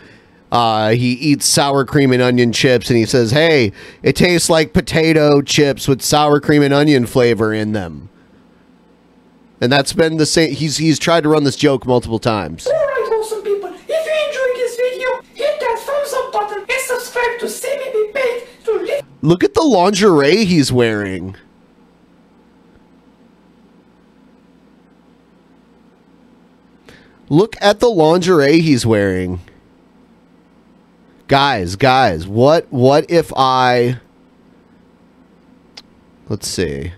Speaker 3: He eats sour cream and onion chips, and he says, hey, it tastes like potato chips with sour cream and onion flavor in them. And that's been the same. He's tried to run this joke multiple times.
Speaker 9: Alright, awesome people, if you enjoyed this video, hit that thumbs up button and subscribe to see me be paid to live.
Speaker 3: Look at the lingerie he's wearing. Look at the lingerie he's wearing. Guys, what if I... Let's see.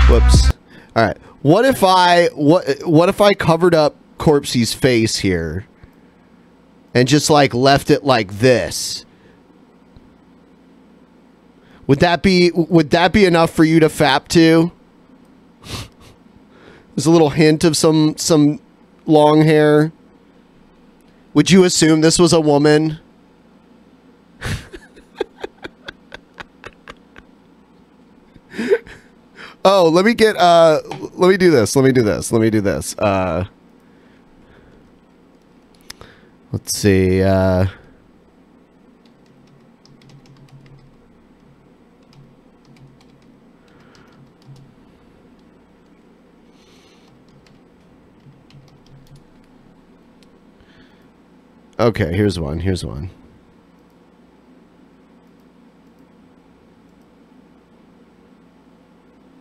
Speaker 3: Whoops. All right. What if I covered up Corpsy's face here and just like left it like this? Would that be enough for you to fap to? There's a little hint of some long hair. Would you assume this was a woman? Oh, let me do this. Let's see. Okay, here's one.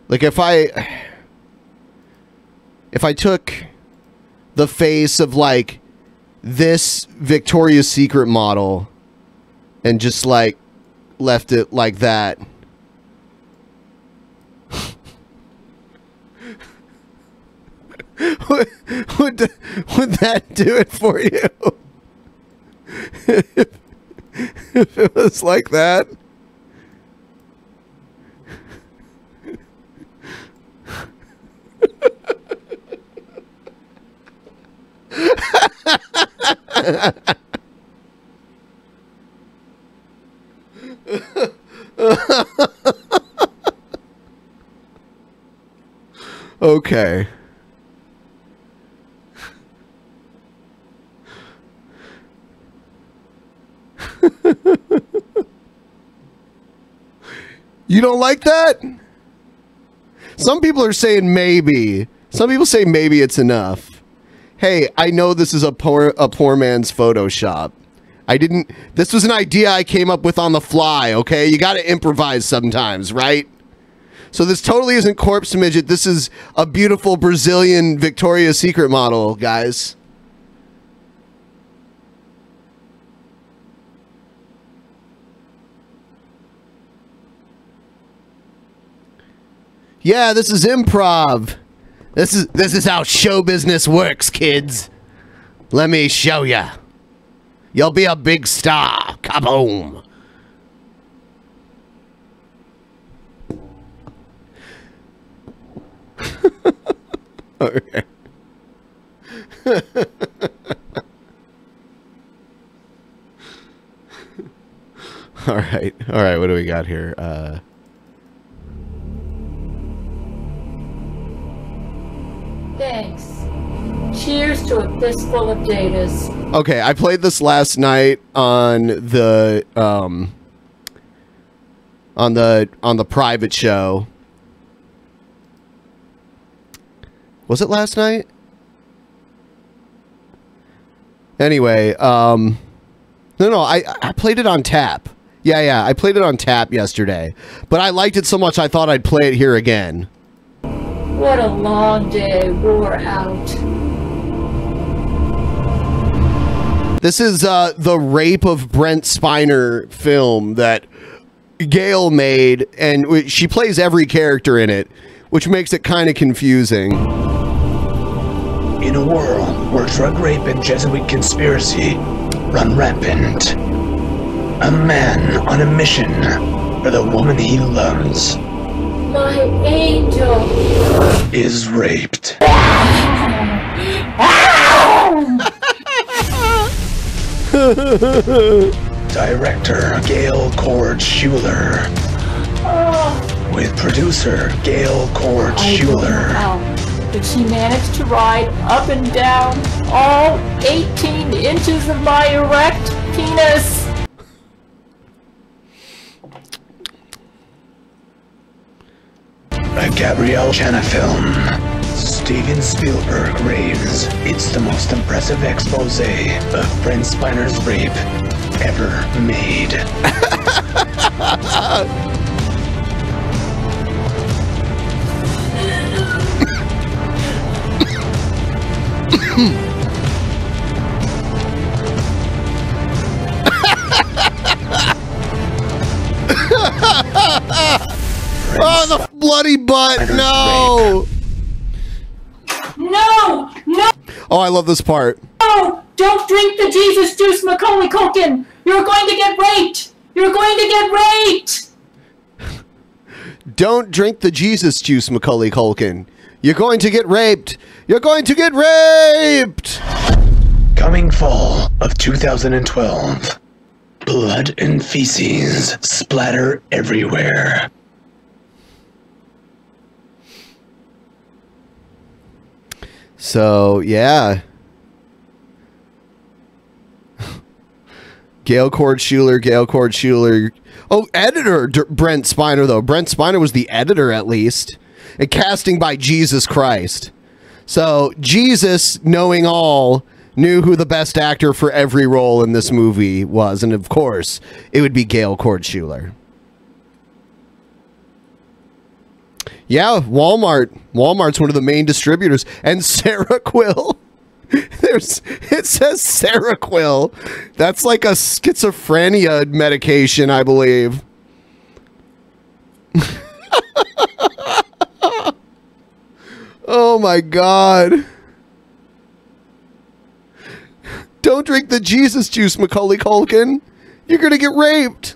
Speaker 3: Like if I took the face of like this Victoria's Secret model and just like left it like that. would that do it for you? If it was like that? Okay. You don't like that? Some people are saying maybe. Some people say maybe it's enough. Hey, I know this is a poor man's Photoshop. This was an idea I came up with on the fly, okay? You gotta improvise sometimes, right? So this totally isn't Corpsemidge. This is a beautiful Brazilian Victoria's Secret model, guys. Yeah, this is improv. This is how show business works, kids. Let me show ya. You'll be a big star. Kaboom. Okay. All right. What do we got here?
Speaker 10: Thanks. Cheers to a fistful of datas.
Speaker 3: Okay, I played this last night on the private show. Was it last night? Anyway, no, I played it on tap. Yeah, I played it on tap yesterday. But I liked it so much I thought I'd play it here again.
Speaker 10: What a long day wore out.
Speaker 3: This is the Rape of Brent Spiner film that Gail made, and she plays every character in it, which makes it kind of confusing.
Speaker 11: In a world where drug rape and Jesuit conspiracy run rampant, a man on a mission for the woman he loves
Speaker 10: My angel.
Speaker 11: is raped. Director Gail Cord-Schuler with producer Gail Cord-Schuler.
Speaker 10: Did she manage to ride up and down all 18 inches of my erect penis?
Speaker 11: A Gabrielle Chana film. Steven Spielberg raves it's the most impressive expose of Brent Spiner's rape ever made.
Speaker 3: Oh, the bloody butt! No!
Speaker 10: No! No!
Speaker 3: Oh, I love this part.
Speaker 10: No! Don't drink the Jesus juice, Macaulay Culkin! You're going to get raped! You're going to get raped!
Speaker 3: Don't drink the Jesus juice, Macaulay Culkin. You're going to get raped! You're going to get raped!
Speaker 11: Coming fall of 2012. Blood and feces splatter everywhere.
Speaker 3: So, yeah. Gail Cord-Schuler. Oh, editor Brent Spiner, though. Brent Spiner was the editor, at least. And casting by Jesus Christ. So, Jesus, knowing all, knew who the best actor for every role in this movie was. And, of course, it would be Gail Cord-Schuler. Yeah, Walmart. Walmart's one of the main distributors. And Seroquel. It says Seroquel. That's like a schizophrenia medication, I believe. Oh my God. Don't drink the Jesus juice, Macaulay Culkin. You're gonna get raped.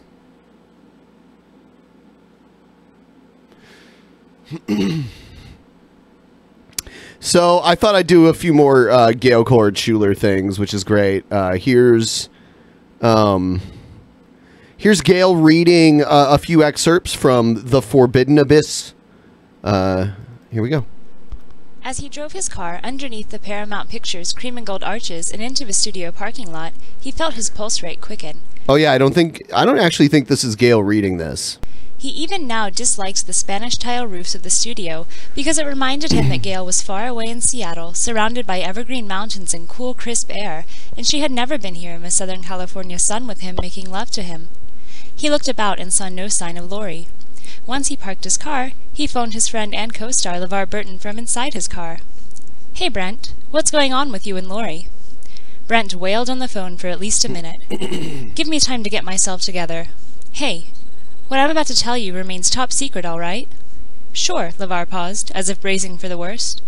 Speaker 3: So I thought I'd do a few more Gail Cord-Schuler things, which is great. Here's Gail reading a few excerpts from The Forbidden Abyss. Here we go.
Speaker 12: As he drove his car underneath the Paramount Pictures cream and gold arches and into the studio parking lot, he felt his pulse rate quicken.
Speaker 3: Oh yeah, I don't actually think this is Gail reading this.
Speaker 12: He even now dislikes the Spanish tile roofs of the studio because it reminded him that Gail was far away in Seattle, surrounded by evergreen mountains and cool, crisp air, and she had never been here in the Southern California sun with him making love to him. He looked about and saw no sign of Lori. Once he parked his car, he phoned his friend and co-star LeVar Burton from inside his car. "Hey, Brent, what's going on with you and Lori?" Brent wailed on the phone for at least a minute. "Give me time to get myself together. Hey, what I'm about to tell you remains top secret, all right?" "Sure," LeVar paused, as if bracing for the worst.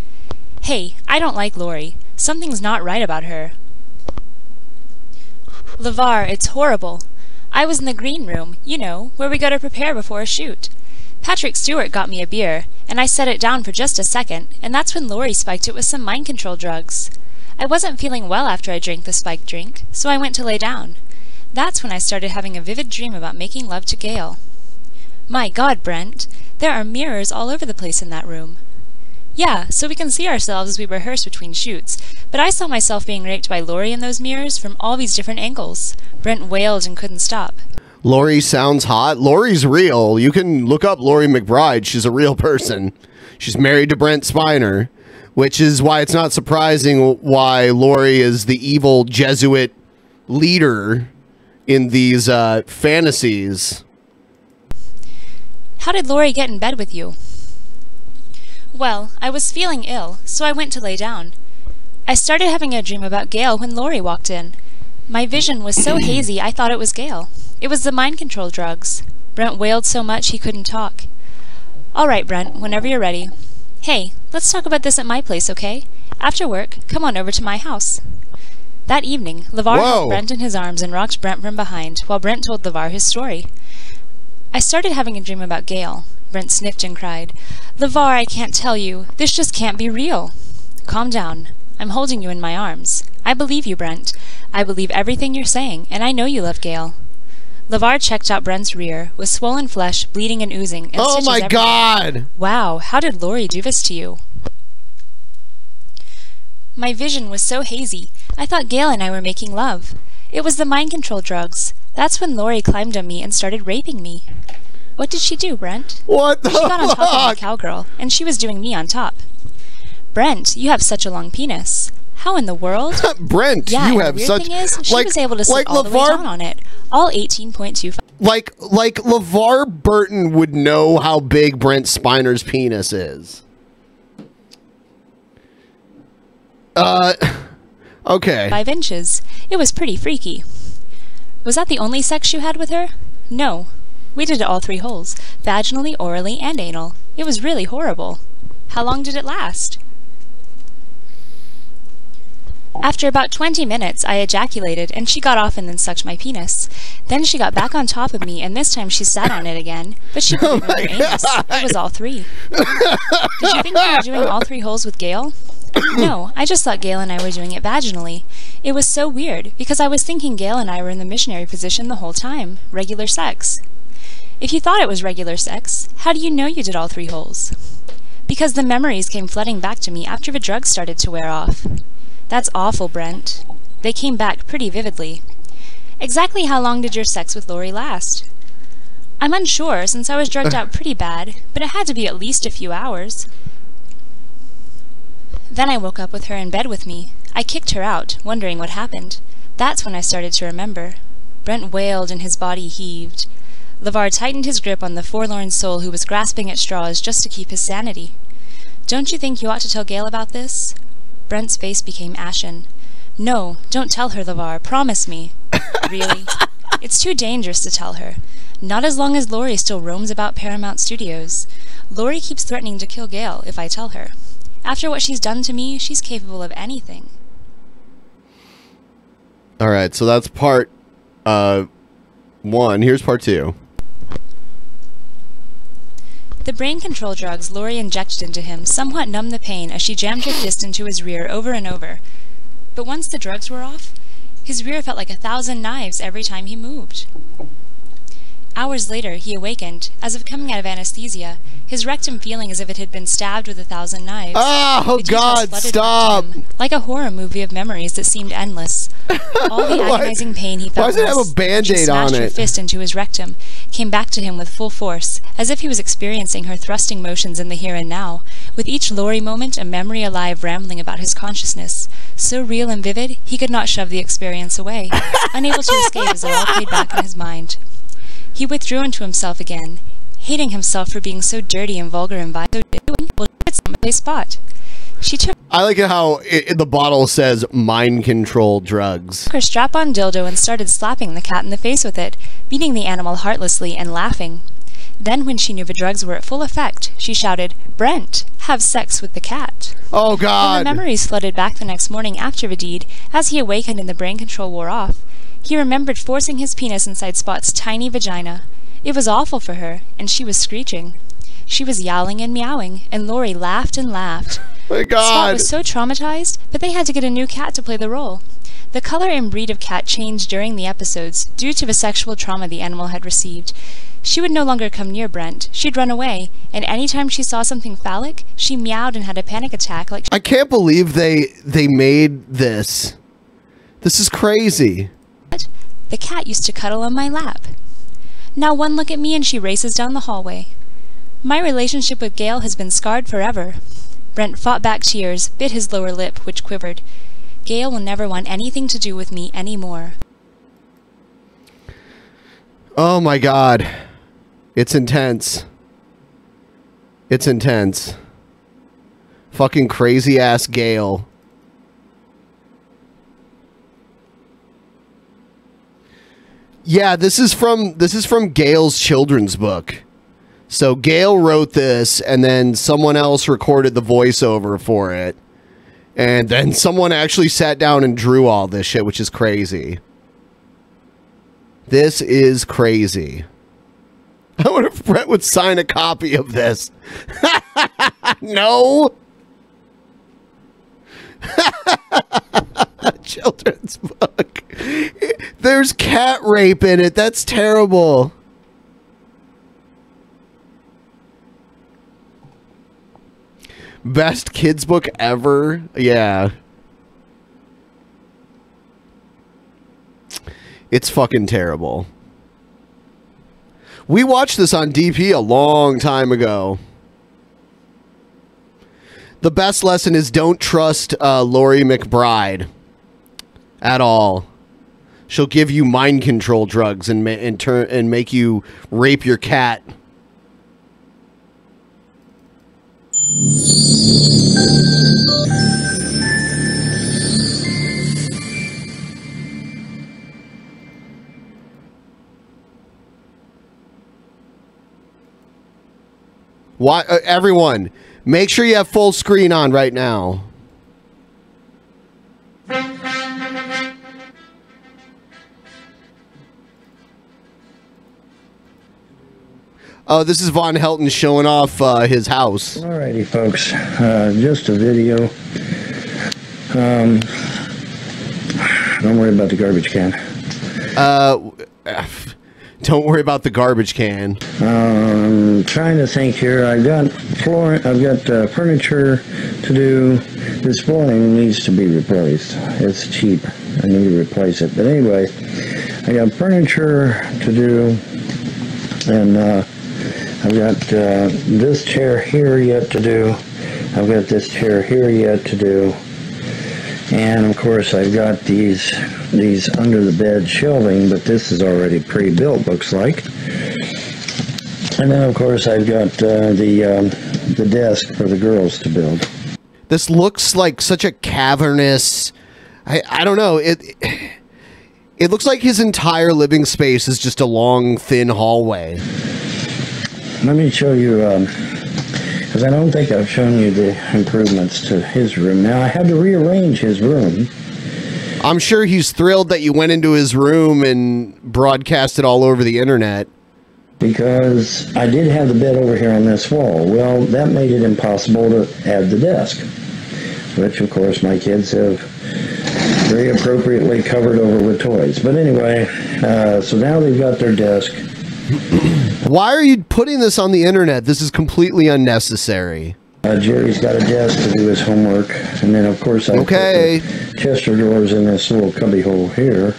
Speaker 12: "Hey, I don't like Lori. Something's not right about her." "LeVar, it's horrible. I was in the green room, you know, where we go to prepare before a shoot. Patrick Stewart got me a beer, and I set it down for just a second, and that's when Lori spiked it with some mind control drugs. I wasn't feeling well after I drank the spiked drink, so I went to lay down. That's when I started having a vivid dream about making love to Gail." "My God, Brent, there are mirrors all over the place in that room." "Yeah, so we can see ourselves as we rehearse between shoots, but I saw myself being raped by Lori in those mirrors from all these different angles." Brent wailed and couldn't stop.
Speaker 3: Lori sounds hot. Lori's real. You can look up Lori McBride. She's a real person. She's married to Brent Spiner. which is why it's not surprising why Lori is the evil Jesuit leader in these fantasies.
Speaker 12: How did Lori get in bed with you? Well, I was feeling ill, so I went to lay down. I started having a dream about Gail when Lori walked in. My vision was so hazy I thought it was Gail. It was the mind control drugs. Brent wailed so much he couldn't talk. All right, Brent, whenever you're ready. Hey, let's talk about this at my place, okay? After work, come on over to my house. That evening, LeVar held Brent in his arms and rocked Brent from behind, while Brent told LeVar his story. I started having a dream about Gail. Brent sniffed and cried, LeVar, I can't tell you. This just can't be real. Calm down. I'm holding you in my arms. I believe you, Brent. I believe everything you're saying, and I know you love Gail. LeVar checked out Brent's rear, with swollen flesh, bleeding and oozing, and
Speaker 3: oh my God!
Speaker 12: Wow, how did Lori do this to you? My vision was so hazy, I thought Gail and I were making love. It was the mind control drugs. That's when Lori climbed on me and started raping me. What did she do, Brent?
Speaker 3: What the
Speaker 12: She got on top
Speaker 3: fuck?
Speaker 12: of the cowgirl, and she was doing me on top. Brent, you have such a long penis. How in the world?
Speaker 3: Brent,
Speaker 12: yeah,
Speaker 3: you
Speaker 12: and
Speaker 3: have
Speaker 12: the weird
Speaker 3: such...
Speaker 12: thing is, she
Speaker 3: like,
Speaker 12: was able to sit
Speaker 3: like
Speaker 12: all the way
Speaker 3: LeVar...
Speaker 12: down on it. All 18.25.
Speaker 3: Like LeVar Burton would know how big Brent Spiner's penis is. Okay.
Speaker 12: 5 inches. It was pretty freaky. Was that the only sex you had with her? No. We did all 3 holes. Vaginally, orally, and anal. It was really horrible. How long did it last? After about 20 minutes, I ejaculated, and she got off and then sucked my penis. Then she got back on top of me, and this time she sat on it again, but she put it in her anus. It was all 3. Did you think we were doing all 3 holes with Gail? No, I just thought Gail and I were doing it vaginally. It was so weird, because I was thinking Gail and I were in the missionary position the whole time, regular sex. If you thought it was regular sex, how do you know you did all 3 holes? Because the memories came flooding back to me after the drugs started to wear off. That's awful, Brent. They came back pretty vividly. Exactly how long did your sex with Lori last? I'm unsure, since I was drugged out pretty bad, but it had to be at least a few hours. Then I woke up with her in bed with me. I kicked her out, wondering what happened. That's when I started to remember. Brent wailed and his body heaved. LeVar tightened his grip on the forlorn soul who was grasping at straws just to keep his sanity. Don't you think you ought to tell Gail about this? Brent's face became ashen. No, don't tell her, LeVar. Promise me. Really? It's too dangerous to tell her. Not as long as Lori still roams about Paramount Studios. Lori keeps threatening to kill Gail if I tell her. After what she's done to me, she's capable of anything.
Speaker 3: Alright, so that's part 1. Here's part 2.
Speaker 12: The brain control drugs Lori injected into him somewhat numbed the pain as she jammed her fist into his rear over and over. But once the drugs were off, his rear felt like 1,000 knives every time he moved. Hours later, he awakened, as if coming out of anesthesia, his rectum feeling as if it had been stabbed with 1,000 knives.
Speaker 3: Oh, God, stop!
Speaker 12: Like a horror movie of memories that seemed endless. All the agonizing pain he felt.
Speaker 3: Why does it have a Band-Aid on
Speaker 12: smashed her
Speaker 3: it?
Speaker 12: fist into his rectum, came back to him with full force, as if he was experiencing her thrusting motions in the here and now, with each Lori moment a memory alive rambling about his consciousness, so real and vivid he could not shove the experience away, unable to escape as it all played back in his mind. He withdrew into himself again, hating himself for being so dirty and vulgar and vile, so it's not my spot. She took
Speaker 3: I like it how the bottle says mind control drugs.
Speaker 12: her strap-on dildo and started slapping the cat in the face with it, beating the animal heartlessly and laughing. Then, when she knew the drugs were at full effect, she shouted, "Brent, have sex with the cat."
Speaker 3: Oh, God!
Speaker 12: When the memories flooded back the next morning after the deed, as he awakened and the brain control wore off, he remembered forcing his penis inside Spot's tiny vagina. It was awful for her, and she was screeching. She was yowling and meowing, and Lori laughed and laughed.
Speaker 3: My God!
Speaker 12: Spot was so traumatized, but they had to get a new cat to play the role. The color and breed of cat changed during the episodes, due to the sexual trauma the animal had received. She would no longer come near Brent. She'd run away, and anytime she saw something phallic, she meowed and had a panic attack like
Speaker 3: I can't believe they made this. This is crazy.
Speaker 12: The cat used to cuddle on my lap. Now one look at me and she races down the hallway. My relationship with Gail has been scarred forever. Brent fought back tears, bit his lower lip, which quivered. Gail will never want anything to do with me anymore.
Speaker 3: Oh my god. It's intense. It's intense. Fucking crazy ass Gail. Yeah, this is from Gail's children's book. So Gail wrote this, and then someone else recorded the voiceover for it. And then someone actually sat down and drew all this shit, which is crazy. This is crazy. I wonder if Brett would sign a copy of this. No. Children's book. There's cat rape in it. That's terrible. Best kids book ever. Yeah. It's fucking terrible. We watched this on DP a long time ago. The best lesson is don't trust Laurie McBride at all. She'll give you mind control drugs and make you rape your cat. Why, everyone, make sure you have full screen on right now. Oh, this is Von Helton showing off his house.
Speaker 13: Alrighty, folks. Just a video. Don't worry about the garbage can.
Speaker 3: Don't worry about the garbage can.
Speaker 13: Trying to think here. I've got furniture to do. This flooring needs to be replaced. It's cheap. I need to replace it. But anyway, I got furniture to do, and I've got this chair here yet to do. I've got this chair here yet to do. And of course I've got these under the bed shelving, but this is already pre-built, looks like. And then of course I've got the desk for the girls to build.
Speaker 3: This looks like such a cavernous, I don't know, it looks like his entire living space is just a long, thin hallway.
Speaker 13: Let me show you, because I don't think I've shown you the improvements to his room. Now, I had to rearrange his room.
Speaker 3: I'm sure he's thrilled that you went into his room and broadcast it all over the internet.
Speaker 13: Because I did have the bed over here on this wall. Well, that made it impossible to add the desk, which, of course, my kids have very appropriately covered over with toys. But anyway, so now they've got their desk.
Speaker 3: Why are you putting this on the internet? This is completely unnecessary.
Speaker 13: Jerry's got a desk to do his homework, and then of course I put the chest of drawers in this little cubby hole here.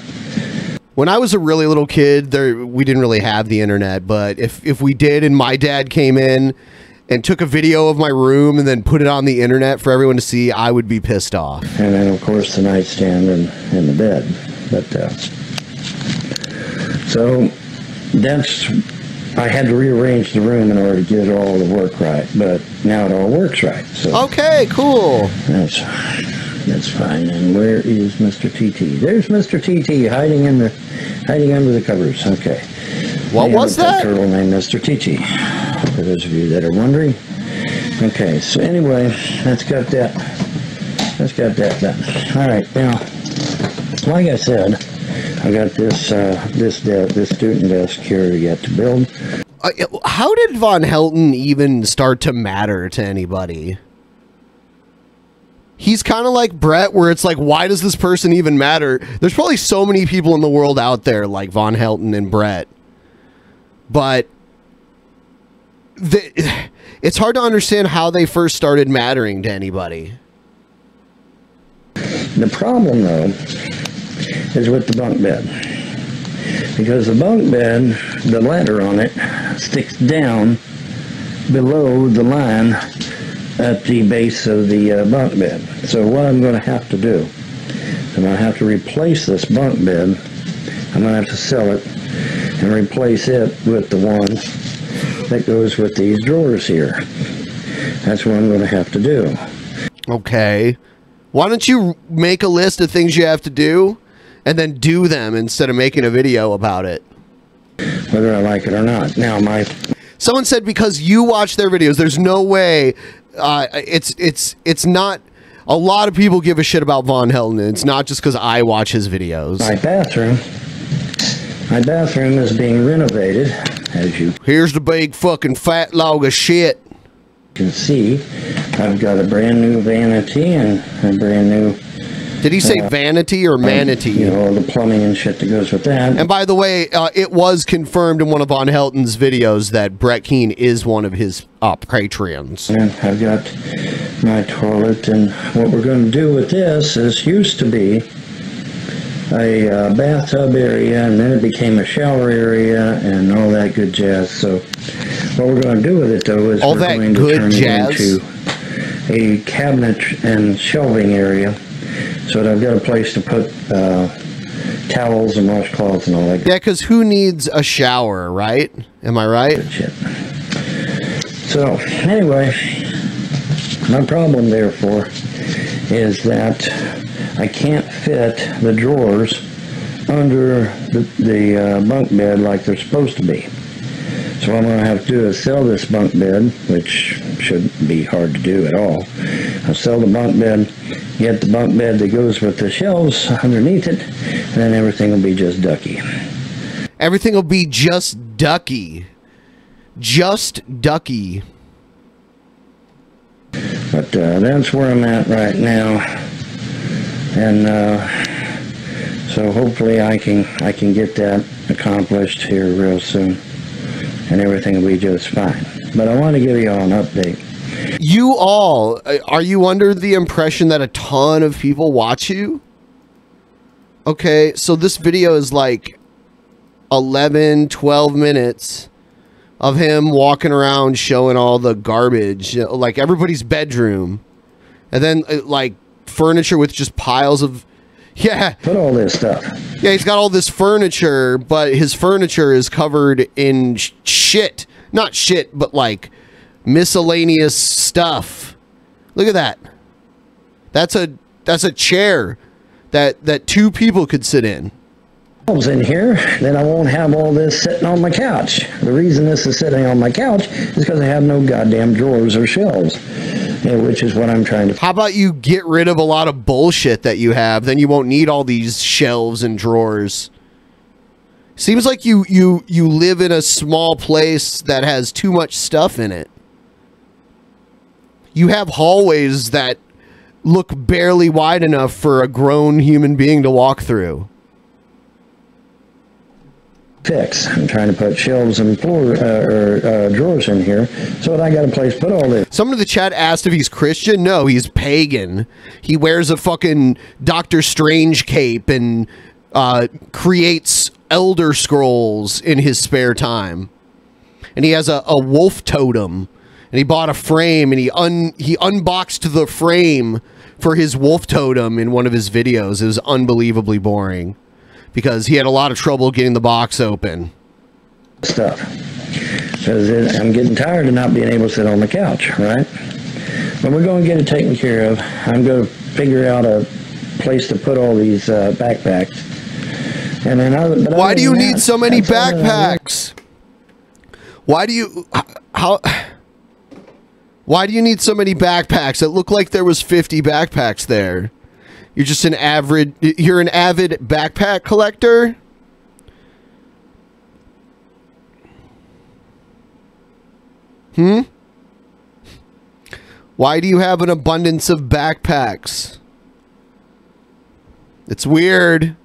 Speaker 3: When I was a really little kid, we didn't really have the internet, but if we did and my dad came in and took a video of my room and then put it on the internet for everyone to see, I would be pissed off.
Speaker 13: And then of course the nightstand and the bed. But so that's, I had to rearrange the room in order to get all the work right, but now it all works right. So
Speaker 3: okay, cool.
Speaker 13: That's fine. And where is Mr. TT? There's Mr. TT hiding under the covers. Okay.
Speaker 3: What was that?
Speaker 13: Turtle named Mr. TT. For those of you that are wondering. Okay. So anyway, that's got that done. All right. Now, like I said, I got this student desk here yet to build.
Speaker 3: How did Von Helton even start to matter to anybody? He's kind of like Brett, where it's like, why does this person even matter? There's probably so many people in the world out there like Von Helton and Brett, but it's hard to understand how they first started mattering to anybody.
Speaker 13: The problem, though, is with the bunk bed, because the bunk bed, the ladder on it sticks down below the line at the base of the bunk bed. So what I'm going to have to do, I'm going to have to replace this bunk bed. I'm going to have to sell it and replace it with the one that goes with these drawers here. That's what I'm going to have to do.
Speaker 3: Okay. Why don't you make a list of things you have to do and then do them instead of making a video about it?
Speaker 13: Whether I like it or not. Now,
Speaker 3: someone said because you watch their videos, there's no way. It's not. A lot of people give a shit about Von Helton. It's not just because I watch his videos.
Speaker 13: My bathroom is being renovated, as you.
Speaker 3: Here's the big fucking fat log of shit.
Speaker 13: Can see, I've got a brand new vanity and a brand new.
Speaker 3: Did he say vanity or manatee?
Speaker 13: You know, all the plumbing and shit that goes with that.
Speaker 3: And by the way, it was confirmed in one of Von Helton's videos that Brett Keane is one of his Patreons.
Speaker 13: And I've got my toilet, and what we're going to do with this is used to be a bathtub area, and then it became a shower area and all that good jazz. So what we're going to do with it, though, is we're going to turn it into a cabinet and shelving area. So that I've got a place to put towels and washcloths and all that.
Speaker 3: Yeah, because who needs a shower, right? Am I right?
Speaker 13: Good shit. So, anyway, my problem, therefore, is that I can't fit the drawers under the bunk bed like they're supposed to be. So what I'm going to have to do is sell this bunk bed, which shouldn't be hard to do at all. I'll sell the bunk bed, get the bunk bed that goes with the shelves underneath it, and then everything will be just ducky.
Speaker 3: Everything will be just ducky. Just ducky.
Speaker 13: But that's where I'm at right now. And so hopefully I can get that accomplished here real soon. And everything will be just fine. But I want to give you all an update.
Speaker 3: You all, are you under the impression that a ton of people watch you? Okay, so this video is like 11, 12 minutes of him walking around showing all the garbage, like everybody's bedroom. And then like furniture with just piles of... Yeah.
Speaker 13: Put all this stuff.
Speaker 3: Yeah, he's got all this furniture, but his furniture is covered in shit. Not shit, but like miscellaneous stuff. Look at that. That's a chair that two people could sit in.
Speaker 13: In here, then I won't have all this sitting on my couch. The reason this is sitting on my couch is because I have no goddamn drawers or shelves, which is what I'm trying to.
Speaker 3: How about you get rid of a lot of bullshit that you have? Then you won't need all these shelves and drawers. Seems like you live in a small place that has too much stuff in it. You have hallways that look barely wide enough for a grown human being to walk through.
Speaker 13: Fix. I'm trying to put shelves and floor drawers in here, so that I got a place to put all this.
Speaker 3: Someone in the chat asked if he's Christian. No, he's pagan. He wears a fucking Doctor Strange cape and creates Elder Scrolls in his spare time. And he has a wolf totem. And he bought a frame, and he unboxed the frame for his wolf totem in one of his videos. It was unbelievably boring, because he had a lot of trouble getting the box open.
Speaker 13: Stuff. Because I'm getting tired of not being able to sit on the couch, right? But we're going to get it taken care of. I'm going to figure out a place to put all these backpacks. And then
Speaker 3: why do you need so many backpacks? Why do you... Why do you need so many backpacks? It looked like there was 50 backpacks there. You're just an avid backpack collector? Why do you have an abundance of backpacks? It's weird.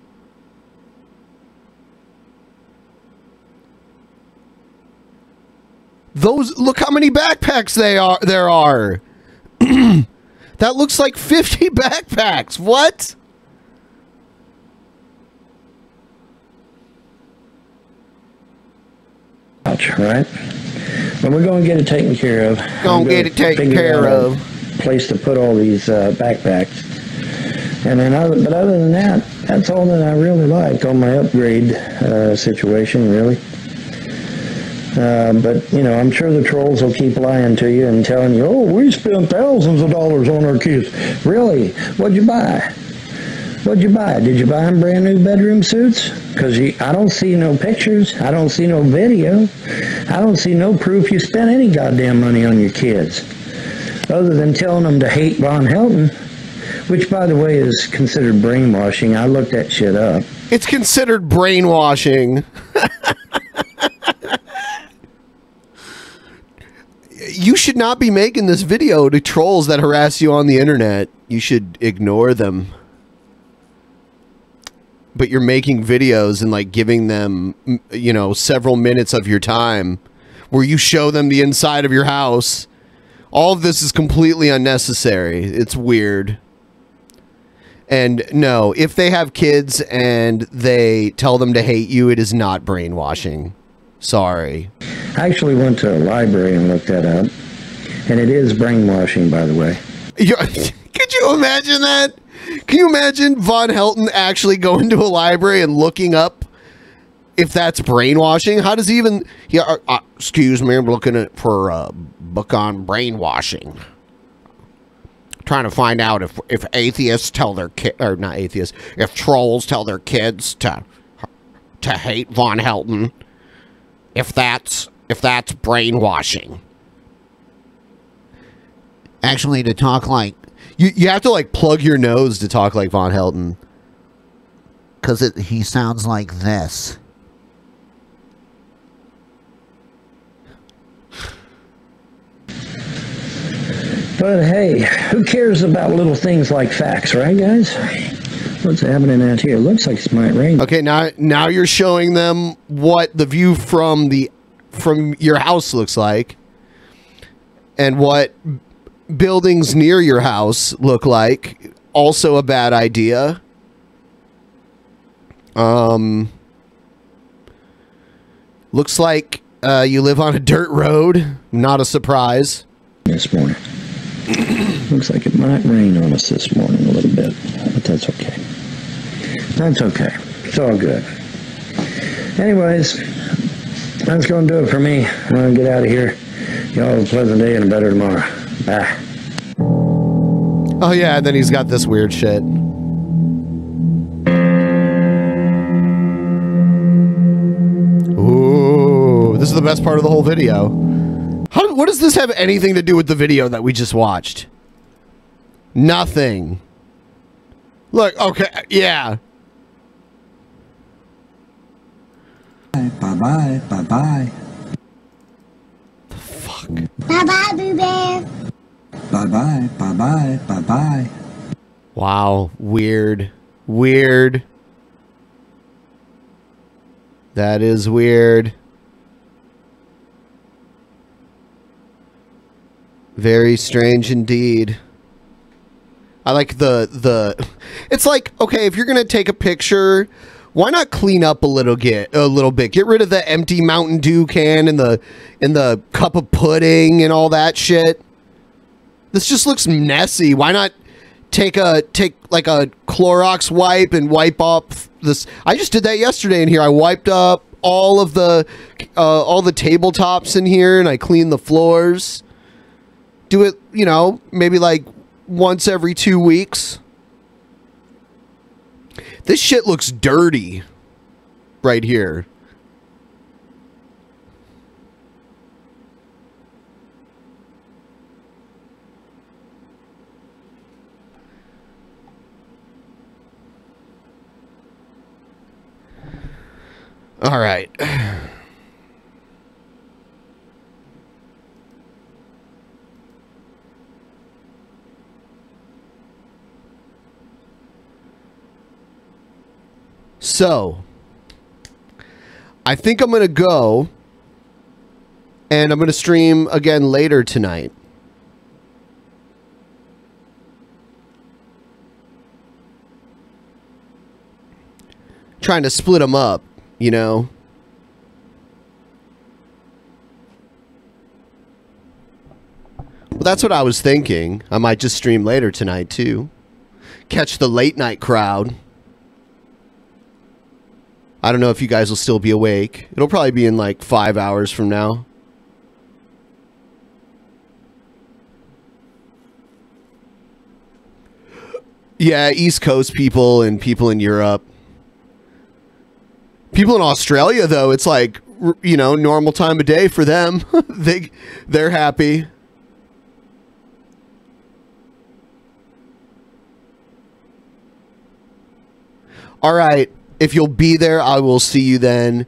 Speaker 3: Look how many backpacks there are. That looks like 50 backpacks. What?
Speaker 13: Right? But we're going to get it taken care of.
Speaker 3: Gonna get it taken care of.
Speaker 13: Place to put all these backpacks. And then, but other than that, that's all that I really like on my upgrade situation, really. But, you know, I'm sure the trolls will keep lying to you and telling you, oh, we spent thousands of dollars on our kids. Really? What'd you buy? What'd you buy? Did you buy them brand new bedroom suits? Because I don't see no pictures. I don't see no video. I don't see no proof you spent any goddamn money on your kids. Other than telling them to hate Von Helton, which, by the way, is considered brainwashing. I looked that shit up.
Speaker 3: It's considered brainwashing. You should not be making this video to trolls that harass you on the internet. You should ignore them. But you're making videos and like giving them, you know, several minutes of your time where you show them the inside of your house. All of this is completely unnecessary. It's weird. And no, if they have kids and they tell them to hate you, it is not brainwashing. Sorry.
Speaker 13: I actually went to a library and looked that up. And it is brainwashing, by the way.
Speaker 3: Could you imagine that? Can you imagine Von Helton actually going to a library and looking up if that's brainwashing? How does he even... Yeah, excuse me, I'm looking for a book on brainwashing. Trying to find out if atheists tell their kids... Or not atheists. If trolls tell their kids to hate Von Helton. If that's brainwashing. Actually, to talk like... You have to, like, plug your nose to talk like Von Helton. Because he sounds like this.
Speaker 13: But hey, who cares about little things like facts, right, guys? What's happening out here? Looks like it might rain.
Speaker 3: Okay, now you're showing them what the view from your house looks like. And what buildings near your house look like. Also a bad idea. Looks like you live on a dirt road. Not a surprise.
Speaker 13: This morning. Looks like it might rain on us this morning a little bit. But that's okay. That's okay. It's all good. Anyways, that's going to do it for me. I'm going to get out of here. Y'all have a pleasant day and a better tomorrow. Bye.
Speaker 3: Oh yeah, and then he's got this weird shit. Ooh, this is the best part of the whole video. What does this have anything to do with the video that we just watched? Nothing. Look, okay, yeah.
Speaker 13: Bye-bye, bye-bye.
Speaker 3: The fuck?
Speaker 14: Bye-bye, Boo Bear.
Speaker 13: Bye-bye, bye-bye, bye-bye.
Speaker 3: Wow, weird. Weird. That is weird. Very strange indeed. I like the it's like, okay, if you're gonna take a picture, why not clean up a little bit? Get rid of the empty Mountain Dew can and the cup of pudding and all that shit. This just looks messy. Why not take like a Clorox wipe and wipe off this? I just did that yesterday in here. I wiped up all the tabletops in here and I cleaned the floors. Do it, you know, maybe like once every 2 weeks. This shit looks dirty right here. All right. So, I think I'm going to go, and I'm going to stream again later tonight. Trying to split them up, you know. that's what I was thinking. I might just stream later tonight, too. Catch the late night crowd. I don't know if you guys will still be awake. It'll probably be in like 5 hours from now. Yeah, East Coast people and people in Europe. People in Australia, though, it's like, you know, normal time of day for them. They're happy. All right. If you'll be there, I will see you then.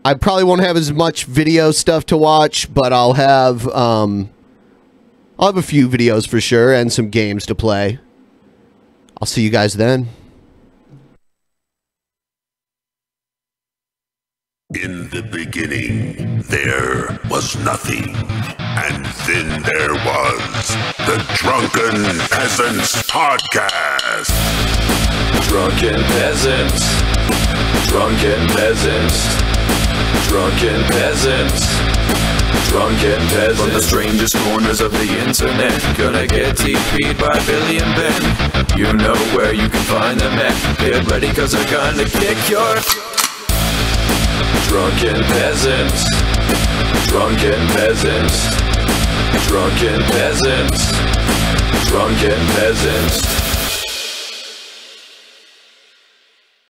Speaker 3: I probably won't have as much video stuff to watch, but I'll have a few videos for sure and some games to play. I'll see you guys then.
Speaker 15: In the beginning, there was nothing. And then there was the Drunken Peasants podcast.
Speaker 2: Drunken Peasants. Drunken Peasants. Drunken Peasants. Drunken Peasants. From the strangest corners of the internet, gonna get TP'd by Billy and Ben. You know where you can find them at. Get ready, cause they're gonna kick your... Drunken Peasants. Drunken Peasants. Drunken Peasants. Drunken Peasants.